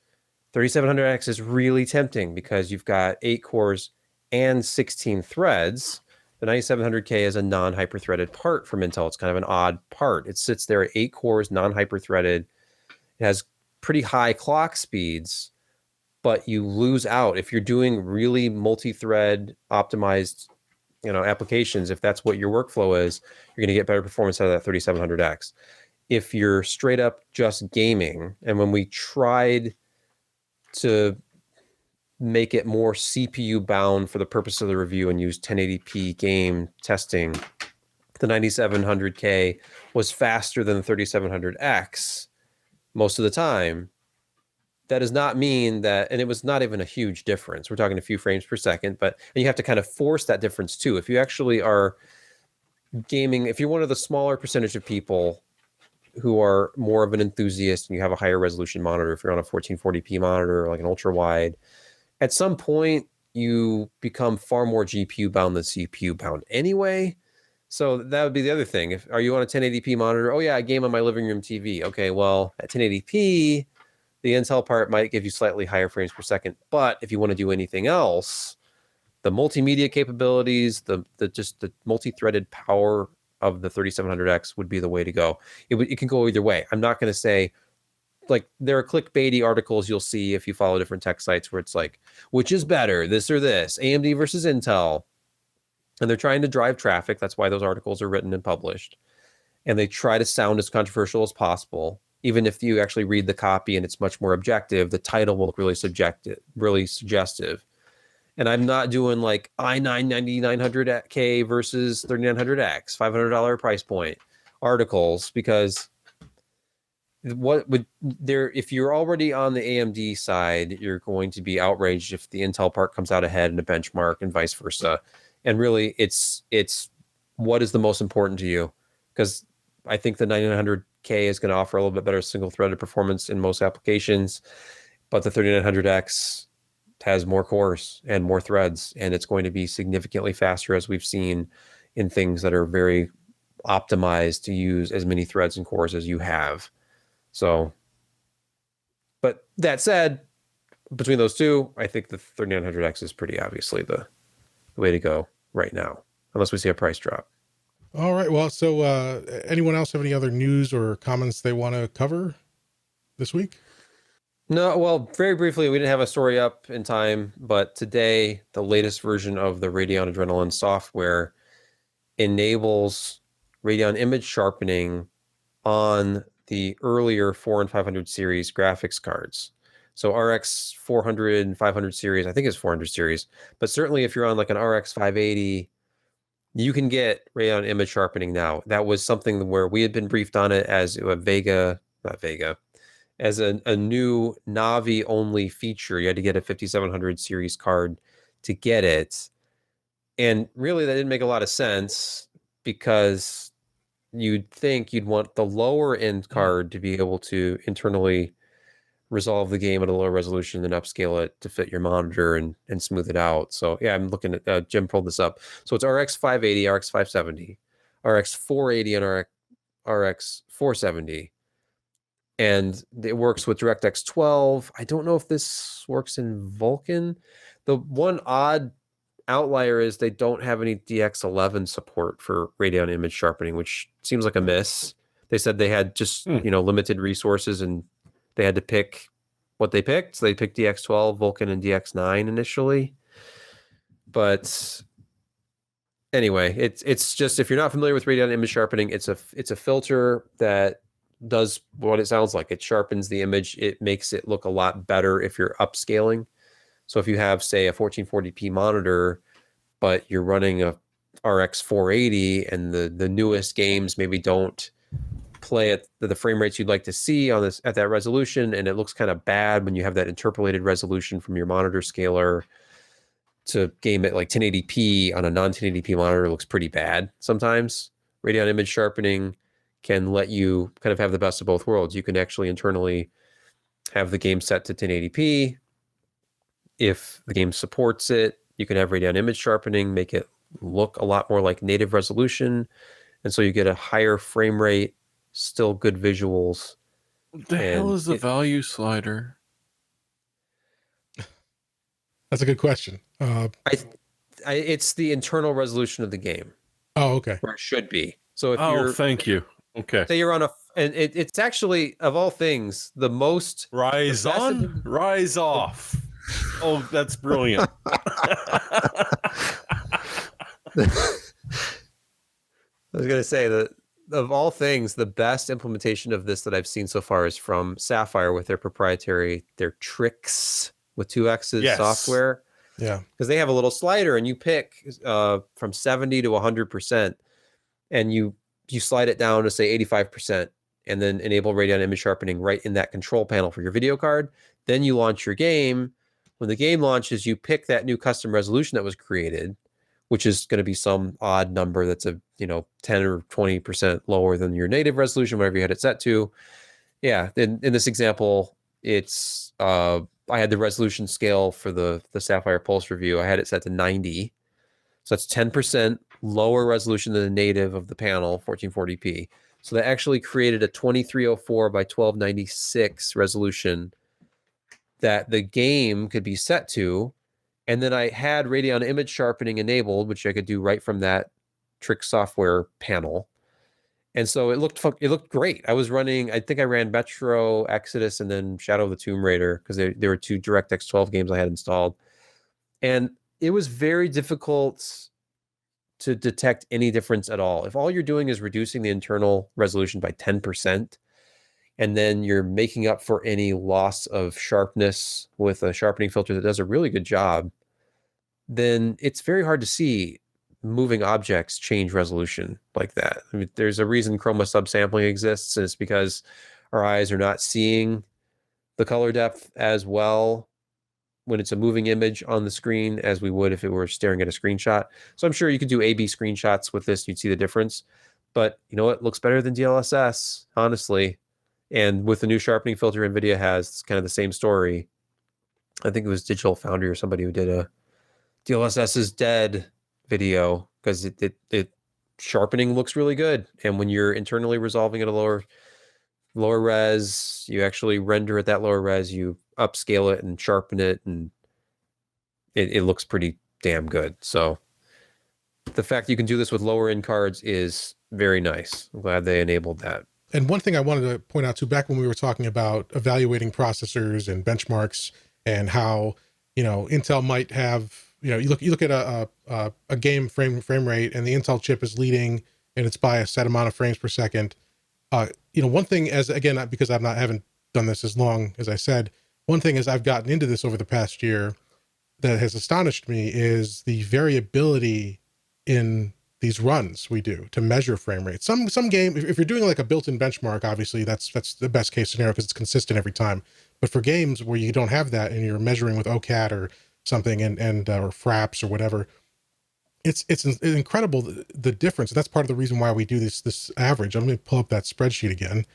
3700X is really tempting because you've got 8 cores and 16 threads. The 9700K is a non-hyper-threaded part from Intel. It's kind of an odd part. It sits there at 8 cores, non-hyper-threaded. It has pretty high clock speeds, but you lose out if you're doing really multi-thread optimized, applications. If that's what your workflow is, you're going to get better performance out of that 3700X. If you're straight up just gaming, and when we tried to make it more CPU bound for the purpose of the review and use 1080p game testing, the 9700K was faster than the 3700X most of the time. That does not mean that, and it was not even a huge difference. We're talking a few frames per second, and you have to kind of force that difference too. If you actually are gaming, if you're one of the smaller percentage of people who are more of an enthusiast and you have a higher resolution monitor, if you're on a 1440p monitor, like an ultra wide, at some point you become far more GPU bound than CPU bound anyway. So that would be the other thing. Are you on a 1080p monitor? Oh yeah, I game on my living room TV. Okay, well at 1080p, the Intel part might give you slightly higher frames per second. But if you want to do anything else, the multimedia capabilities, the multi-threaded power of the 3700X would be the way to go. It can go either way. I'm not going to say, like, there are clickbaity articles you'll see if you follow different tech sites where it's like, which is better, this or this, AMD versus Intel. And they're trying to drive traffic. That's why those articles are written and published. And they try to sound as controversial as possible. Even if you actually read the copy and it's much more objective, the title will look really subjective, really suggestive. And I'm not doing like i9 9900K versus 3900X, $500 price point articles, because if you're already on the AMD side, you're going to be outraged if the Intel part comes out ahead in a benchmark and vice versa. And really, it's what is the most important to you? Because I think the 9900K is going to offer a little bit better single-threaded performance in most applications, but the 3900X has more cores and more threads, and it's going to be significantly faster, as we've seen in things that are very optimized to use as many threads and cores as you have. So, but that said, between those two, I think the 3900X is pretty obviously the way to go right now, unless we see a price drop. All right. Well, so anyone else have any other news or comments they want to cover this week? No, well, very briefly, we didn't have a story up in time, but today, the latest version of the Radeon Adrenalin software enables Radeon image sharpening on the earlier 4 and 500 series graphics cards. So RX 400 and 500 series, I think it's 400 series, but certainly if you're on like an RX 580, you can get Radeon image sharpening now. That was something where we had been briefed on it as a as a new Navi only feature. You had to get a 5700 series card to get it. And really that didn't make a lot of sense because you'd think you'd want the lower end card to be able to internally resolve the game at a lower resolution and upscale it to fit your monitor and smooth it out. So yeah, I'm looking at, Jim pulled this up. So it's RX 580, RX 570, RX 480, and RX 470. And it works with DirectX 12. I don't know if this works in Vulkan. The one odd outlier is they don't have any DX11 support for Radeon image sharpening, which seems like a miss. They said they had just, limited resources and they had to pick what they picked. So they picked DX12, Vulkan, and DX9 initially. But anyway, it's just, if you're not familiar with Radeon image sharpening, it's a filter that does what it sounds like. It sharpens the image. It makes it look a lot better if you're upscaling. So if you have, say, a 1440p monitor, but you're running a RX 480 and the newest games maybe don't play at the frame rates you'd like to see on this at that resolution, and it looks kind of bad when you have that interpolated resolution from your monitor scaler to game at like 1080p on a non-1080p monitor looks pretty bad sometimes. Radeon image sharpening can let you kind of have the best of both worlds. You can actually internally have the game set to 1080p. If the game supports it, you can have Radeon image sharpening, make it look a lot more like native resolution. And so you get a higher frame rate, still good visuals. What the hell is the value slider? That's a good question. It's the internal resolution of the game. Oh, okay. Where it should be. So if thank you. Okay. Say you're on and it's actually, of all things, the most rise on, rise off. Oh, that's brilliant. I was going to say that of all things, the best implementation of this that I've seen so far is from Sapphire with their proprietary, their THICC with 2X's software. Yeah. Because they have a little slider and you pick from 70 to 100%, and you slide it down to say 85%, and then enable Radeon image sharpening right in that control panel for your video card. Then you launch your game. When the game launches, you pick that new custom resolution that was created, which is going to be some odd number that's 10 or 20% lower than your native resolution, whatever you had it set to. Yeah, in this example, it's I had the resolution scale for the Sapphire Pulse review. I had it set to 90. So that's 10% lower resolution than the native of the panel, 1440p. So that actually created a 2304 by 1296 resolution that the game could be set to. And then I had Radeon image sharpening enabled, which I could do right from that THICC software panel. And so it looked great. I was running, I think I ran Metro, Exodus, and then Shadow of the Tomb Raider, because there were two DirectX 12 games I had installed. And it was very difficult to detect any difference at all. If all you're doing is reducing the internal resolution by 10%, and then you're making up for any loss of sharpness with a sharpening filter that does a really good job, then it's very hard to see moving objects change resolution like that. I mean, there's a reason chroma subsampling exists, and it's because our eyes are not seeing the color depth as well when it's a moving image on the screen as we would if it were staring at a screenshot. So I'm sure you could do A/B screenshots with this, you'd see the difference. But you know what? It looks better than DLSS, honestly. And with the new sharpening filter NVIDIA has, it's kind of the same story. I think it was Digital Foundry or somebody who did a DLSS is dead video, because it sharpening looks really good. And when you're internally resolving at a lower res, you actually render at that lower res, you upscale it and sharpen it, and it looks pretty damn good. So the fact you can do this with lower end cards is very nice. I'm glad they enabled that. And one thing I wanted to point out too, back when we were talking about evaluating processors and benchmarks and how, Intel might have, you look at a game frame rate, and the Intel chip is leading and it's by a set amount of frames per second. One thing, as again, because haven't done this as long as I said, one thing as I've gotten into this over the past year that has astonished me is the variability in these runs we do to measure frame rate. Some game, if you're doing like a built-in benchmark, obviously that's the best case scenario because it's consistent every time. But for games where you don't have that and you're measuring with OCAD or something and or Fraps or whatever, it's incredible the difference. And that's part of the reason why we do this average. I'm going to pull up that spreadsheet again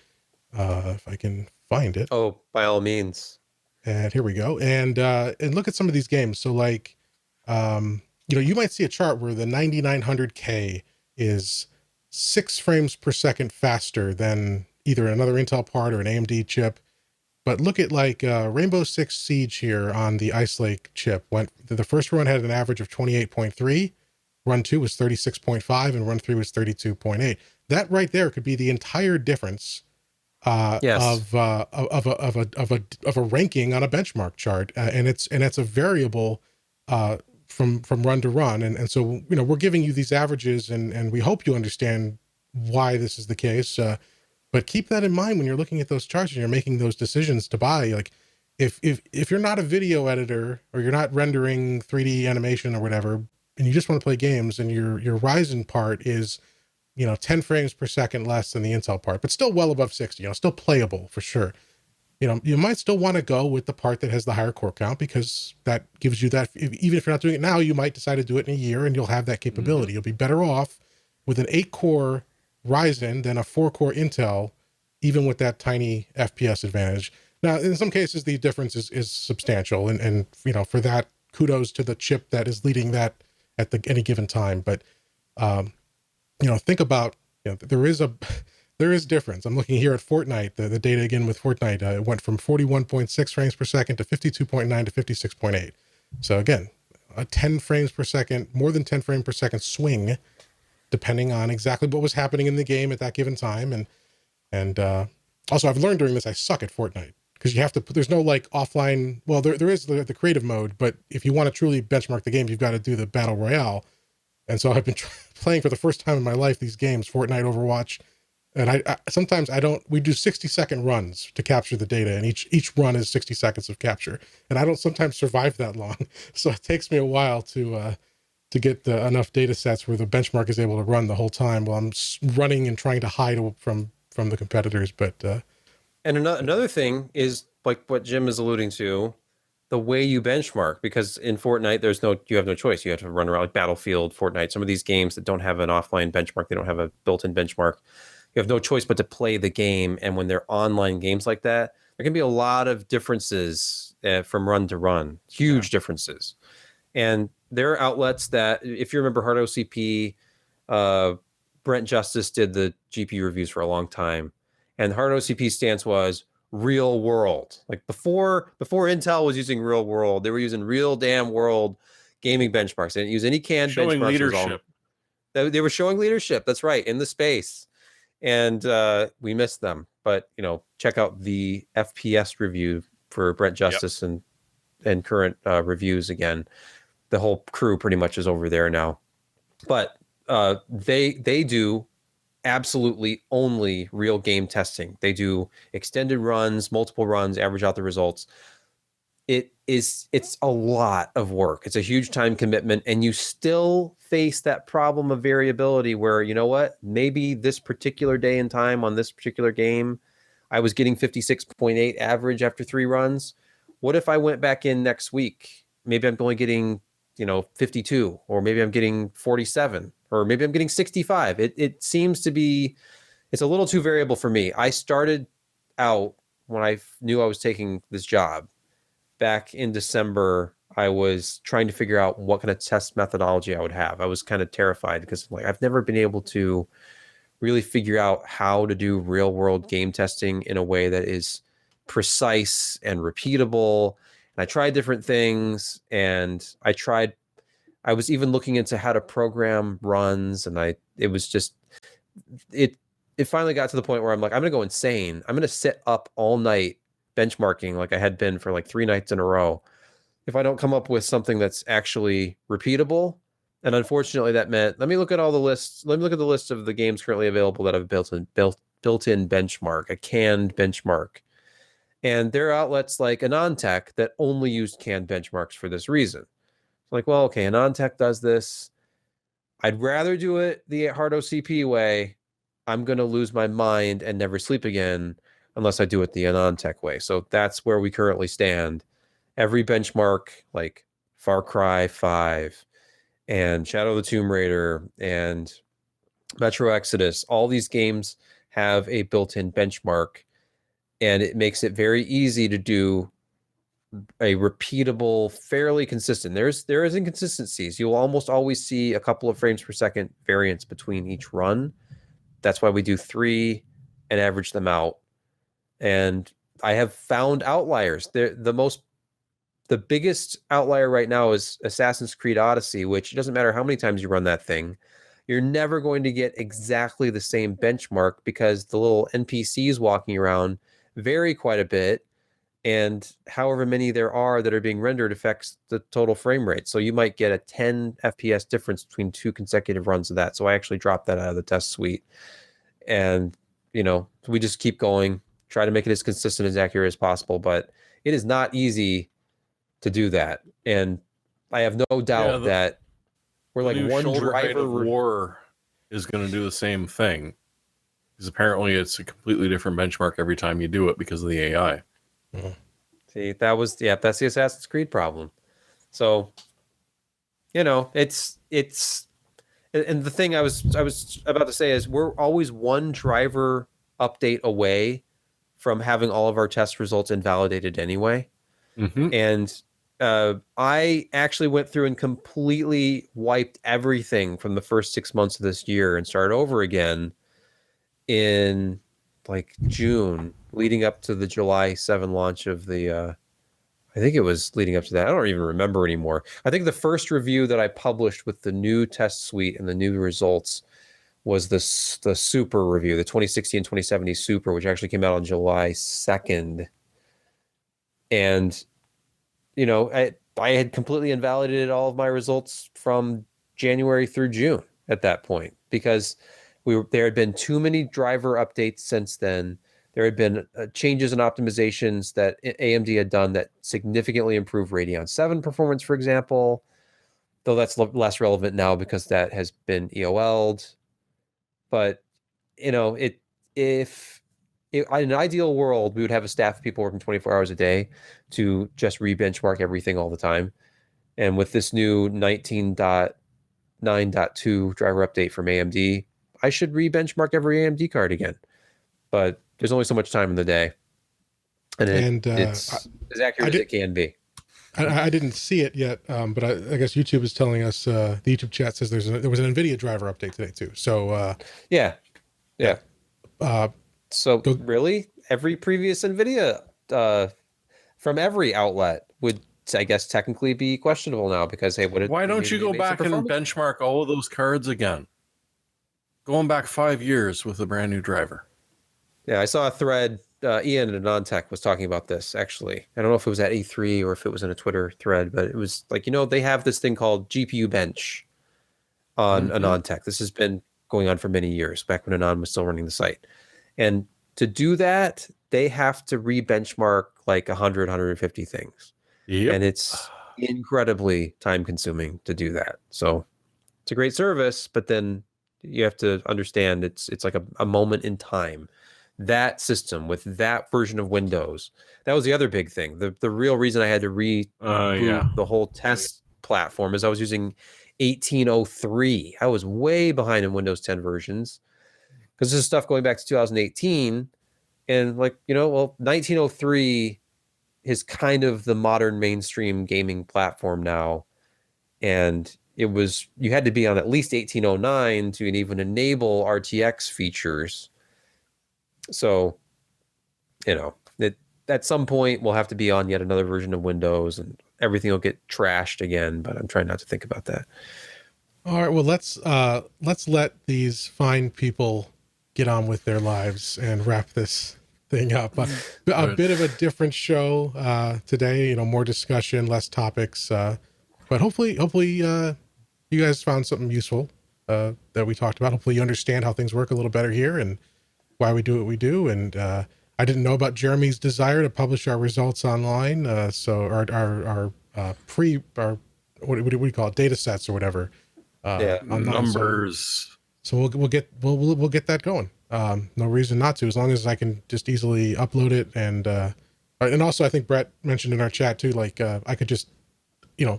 if I can find it. Oh, by all means. And here we go. And look at some of these games. So like, you might see a chart where the 9900K is 6 frames per second faster than either another Intel part or an AMD chip. But look at like Rainbow Six Siege here on the Ice Lake chip. The first run had an average of 28.3, run 2 was 36.5, and run 3 was 32.8. That right there could be the entire difference Yes. of a ranking on a benchmark chart, and it's a variable from run to run, and so we're giving you these averages, and we hope you understand why this is the case. But keep that in mind when you're looking at those charts and you're making those decisions to buy. Like, if you're not a video editor or you're not rendering 3D animation or whatever, and you just want to play games, and your Ryzen part is 10 frames per second less than the Intel part, but still well above 60, still playable for sure. You might still want to go with the part that has the higher core count, because that gives you that, even if you're not doing it now, you might decide to do it in a year and you'll have that capability. Mm-hmm. You'll be better off with an 8-core Ryzen than a 4-core Intel, even with that tiny FPS advantage. Now, in some cases, the difference is substantial. And for that, kudos to the chip that is leading that at any given time. But, think about, there is difference. I'm looking here at Fortnite, the data again with Fortnite. It went from 41.6 frames per second to 52.9 to 56.8. So again, a 10 frames per second, more than 10 frame per second swing, depending on exactly what was happening in the game at that given time. And also I've learned during this, I suck at Fortnite, because you have to there's no like offline, well, there is the creative mode, but if you want to truly benchmark the game, you've got to do the battle royale. And so I've been playing for the first time in my life these games, Fortnite, Overwatch, and I sometimes we do 60-second runs to capture the data, and each run is 60 seconds of capture, and I don't sometimes survive that long. So it takes me a while to get enough data sets where the benchmark is able to run the whole time while I'm running and trying to hide from the competitors. But and another thing is like what Jim is alluding to, the way you benchmark, because in Fortnite you have no choice. You have to run around like Battlefield, Fortnite, some of these games that don't have an offline benchmark, they don't have a built-in benchmark. You have no choice but to play the game. And when they're online games like that, there can be a lot of differences from run to run, huge differences. And there are outlets that, if you remember Hard OCP, Brent Justice did the GPU reviews for a long time. And Hard OCP stance was real world. Like before Intel was using real world, they were using real damn world gaming benchmarks. They didn't use any canned showing benchmarks. Leadership. They were showing leadership. That's right, in the space. And we missed them. But, check out the FPS review for Brent Justice and current reviews again. The whole crew pretty much is over there now. But they do absolutely only real game testing. They do extended runs, multiple runs, average out the results. It's a lot of work. It's a huge time commitment, and you still face that problem of variability where, maybe this particular day and time on this particular game, I was getting 56.8 average after 3 runs. What if I went back in next week? Maybe I'm only getting, 52, or maybe I'm getting 47, or maybe I'm getting 65. It seems to be, it's a little too variable for me. I started out when I knew I was taking this job back in December I was trying to figure out what kind of test methodology I would have. I was kind of terrified because like I've never been able to really figure out how to do real world game testing in a way that is precise and repeatable. And I tried different things, and I was even looking into how to program runs, and it was just, it finally got to the point where I'm like, I'm going to go insane. I'm going to sit up all night benchmarking like I had been for like 3 nights in a row if I don't come up with something that's actually repeatable. And unfortunately, that meant, let me look at all the lists. Let me look at the list of the games currently available that have built-in benchmark, a canned benchmark. And there are outlets like AnonTech that only used canned benchmarks for this reason. Like, well, okay, AnonTech does this. I'd rather do it the hard OCP way. I'm going to lose my mind and never sleep again unless I do it the AnonTech way. So that's where we currently stand. Every benchmark, like Far Cry 5 and Shadow of the Tomb Raider and Metro Exodus, all these games have a built-in benchmark, and it makes it very easy to do a repeatable, fairly consistent. There is inconsistencies. You'll almost always see a couple of frames per second variance between each run. That's why we do 3 and average them out. And I have found outliers. The biggest outlier right now is Assassin's Creed Odyssey, which it doesn't matter how many times you run that thing, you're never going to get exactly the same benchmark because the little NPCs walking around vary quite a bit, and however many there are that are being rendered affects the total frame rate. So you might get a 10 FPS difference between 2 consecutive runs of that. So I actually dropped that out of the test suite. And, we just keep going, try to make it as consistent, as accurate as possible. But it is not easy to do that. And I have no doubt that we're like one driver. War is going to do the same thing. Because apparently it's a completely different benchmark every time you do it because of the AI. See, that's the Assassin's Creed problem. So, it's and the thing I was about to say is we're always one driver update away from having all of our test results invalidated anyway. Mm-hmm. And I actually went through and completely wiped everything from the first 6 months of this year and started over again in like June, leading up to the July 7 launch of the I think it was leading up to that. I don't even remember anymore. I think the first review that I published with the new test suite and the new results was the Super review, the 2060 and 2070 Super, which actually came out on July 2nd. And, I had completely invalidated all of my results from January through June at that point because there had been too many driver updates since then. There had been changes and optimizations that AMD had done that significantly improved Radeon 7 performance, for example, though that's less relevant now because that has been EOL'd. But, if in an ideal world, we would have a staff of people working 24 hours a day to just re-benchmark everything all the time. And with this new 19.9.2 driver update from AMD, I should re-benchmark every AMD card again. But there's only so much time in the day. And it's as accurate as it can be. I didn't see it yet, but I guess YouTube is telling us, the YouTube chat says there was an NVIDIA driver update today too. So yeah. So really, every previous NVIDIA from every outlet would, I guess, technically be questionable now because, hey, why don't you go back and benchmark all of those cards again? Going back 5 years with a brand new driver. Yeah, I saw a thread. Ian at AnonTech was talking about this, actually. I don't know if it was at E3 or if it was in a Twitter thread, but it was like, they have this thing called GPU Bench on AnonTech. This has been going on for many years, back when Anon was still running the site. And to do that, they have to re-benchmark like 100, 150 things. Yep. And it's incredibly time-consuming to do that. So it's a great service, but then you have to understand it's like a moment in time. That system with that version of Windows, that was the other big thing. The real reason I had to reboot the whole test platform is I was using 1803. I was way behind in Windows 10 versions because this is stuff going back to 2018. And 1903 is kind of the modern mainstream gaming platform now. And you had to be on at least 1809 to even enable RTX features. So, at some point we'll have to be on yet another version of Windows and everything will get trashed again, but I'm trying not to think about that. All right, well, let's let these fine people get on with their lives and wrap this thing up. A bit of a different show today, more discussion, less topics, but hopefully you guys found something useful that we talked about. Hopefully you understand how things work a little better here and why we do what we do. And I didn't know about Jeremy's desire to publish our results online. So our what do we call it? Data sets or whatever. Numbers. So we'll get that going. No reason not to, as long as I can just easily upload it. And also I think Brett mentioned in our chat too, like I could just,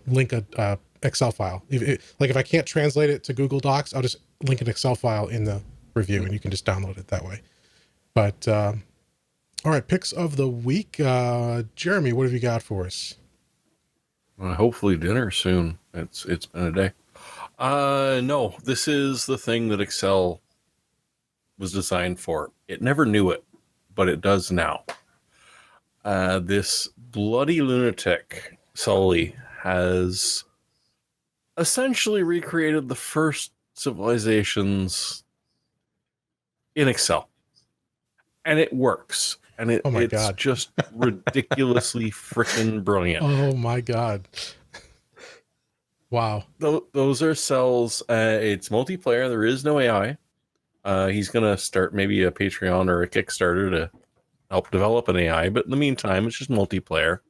link a Excel file. If I can't translate it to Google Docs, I'll just link an Excel file in the review and you can just download it that way. But all right, picks of the week. Jeremy, what have you got for us? Hopefully dinner soon. It's been a day. No, this is the thing that Excel was designed for. It never knew it, but it does now. This bloody lunatic, Sully, has essentially recreated the first civilizations in Excel. And it works. And it's just ridiculously freaking brilliant. Oh my God. Wow. Those are cells. It's multiplayer. There is no AI. He's going to start maybe a Patreon or a Kickstarter to help develop an AI. But in the meantime, it's just multiplayer.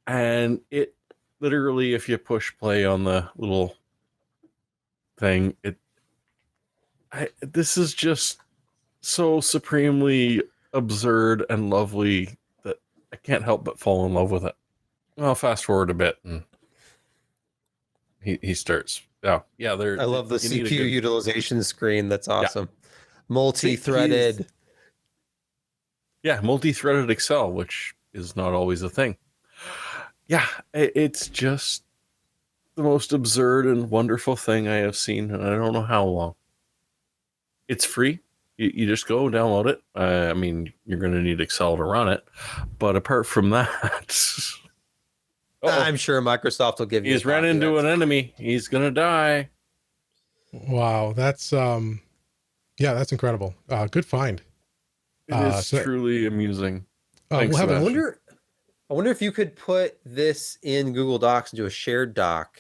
And it literally, if you push play on the little thing, this is just so supremely absurd and lovely that I can't help but fall in love with it. Well, fast forward a bit and he starts. Yeah. I love the CPU utilization screen. That's awesome. Yeah. Multi-threaded. Multi-threaded Excel, which is not always a thing. Yeah, it's just the most absurd and wonderful thing I have seen, and I don't know how long. It's free. You just go download it. I mean, you're going to need Excel to run it. But apart from that... I'm sure Microsoft will give you... He's ran into an enemy. He's going to die. Wow, that's... that's incredible. Good find. It is truly amusing. We'll have I wonder if you could put this in Google Docs into a shared doc.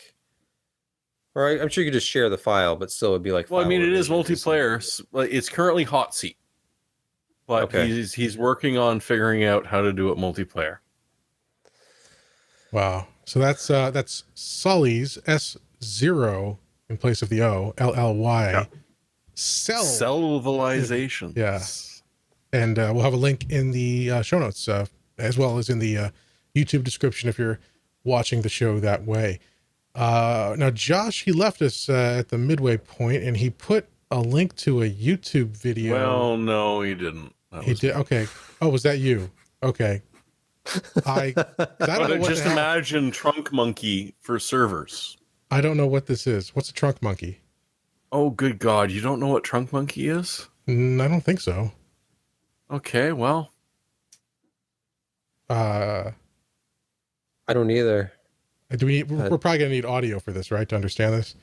Or I'm sure you could just share the file, but still it'd be like... Well, I mean, it is multiplayer. It's currently hot seat. But he's working on figuring out how to do it multiplayer. Wow. So that's Sully's S0 in place of the O, LLY. Yeah. Civilizations. Yeah. And we'll have a link in the show notes, as well as in the YouTube description if you're watching the show that way. Now, Josh, he left us at the midway point, and he put a link to a YouTube video. Well, no, he didn't. He did. Okay. Oh, was that you? Okay. I don't know just imagine Trunk Monkey for servers. I don't know what this is. What's a Trunk Monkey? Oh, good God. You don't know what Trunk Monkey is? I don't think so. Okay, well. I don't either. We're probably going to need audio for this, right? To understand this?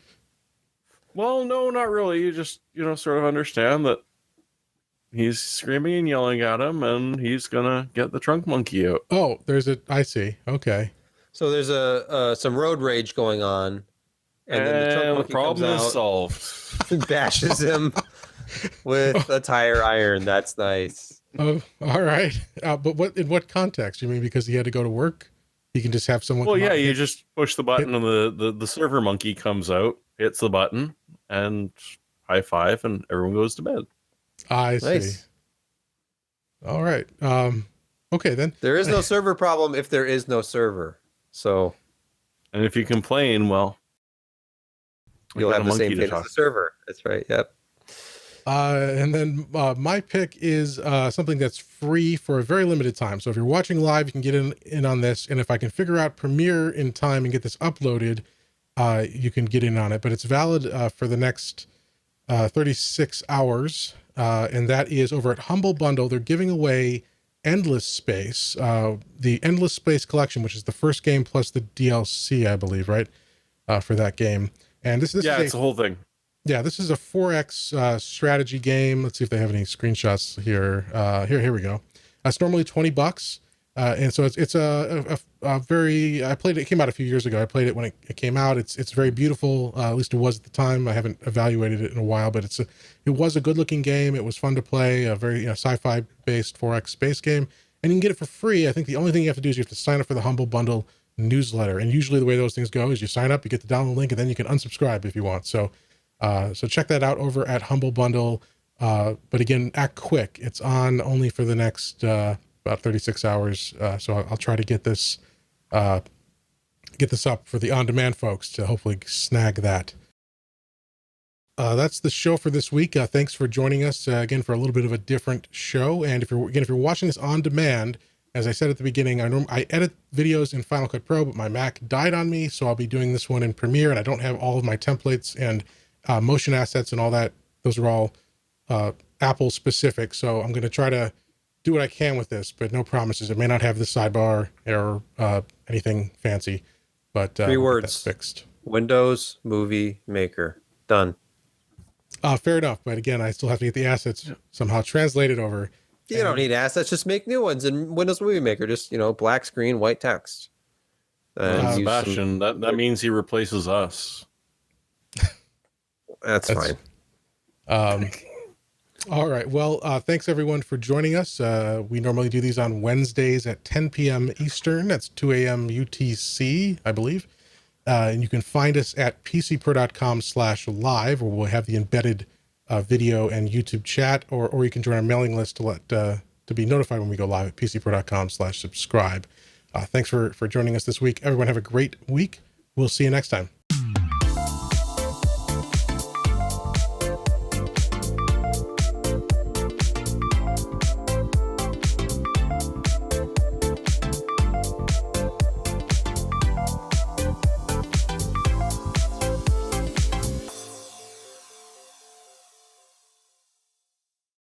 Well, no, not really. You just, sort of understand that he's screaming and yelling at him, and he's going to get the Trunk Monkey out. Oh, I see. Okay. So there's some road rage going on. And then the Trunk Monkey problem is solved. And bashes him with a tire iron. That's nice. Oh, all right. But in what context? You mean because he had to go to work? You can just have someone. Well, yeah, you just push the button and the server monkey comes out, hits the button, and high five, and everyone goes to bed. I see. All right. Okay, then. There is no server problem if there is no server. So. And if you complain, well, you'll have the same fate as the server. That's right. Yep. And then my pick is something that's free for a very limited time. So if you're watching live, you can get in on this. And if I can figure out Premiere in time and get this uploaded, you can get in on it. But it's valid for the next 36 hours. And that is over at Humble Bundle. They're giving away Endless Space, the Endless Space collection, which is the first game plus the DLC, I believe, right? For that game. And this yeah, is it's the whole thing. Yeah, this is a 4X strategy game. Let's see if they have any screenshots here. Here we go. It's normally $20, and so it's a very. I played it. It came out a few years ago. I played it when it came out. It's very beautiful. At least it was at the time. I haven't evaluated it in a while, but it was a good looking game. It was fun to play. A very sci-fi based 4X space game, and you can get it for free. I think the only thing you have to do is you have to sign up for the Humble Bundle newsletter. And usually the way those things go is you sign up, you get the download link, and then you can unsubscribe if you want. So check that out over at Humble Bundle. But again, act quick. It's on only for the next about 36 hours. So I'll try to get this up for the on-demand folks to hopefully snag that. That's the show for this week. Thanks for joining us again for a little bit of a different show. And if you're watching this on demand, as I said at the beginning, I edit videos in Final Cut Pro, but my Mac died on me, so I'll be doing this one in Premiere, and I don't have all of my templates and motion assets and all that. Those are all Apple specific, so I'm going to try to do what I can with this, but no promises. It may not have the sidebar or anything fancy, but 3 words that's fixed. Windows Movie Maker. Done. Fair enough, but again, I still have to get the assets somehow translated over. You don't need assets. Just make new ones in Windows Movie Maker. Just, black screen, white text. Sebastian, that means he replaces us. That's fine. All right. Well, thanks everyone for joining us. We normally do these on Wednesdays at 10 p.m. Eastern. That's 2 a.m. UTC, I believe. And you can find us at pcper.com/live, where we'll have the embedded video and YouTube chat, or you can join our mailing list to be notified when we go live at pcper.com/subscribe. Thanks for joining us this week. Everyone have a great week. We'll see you next time.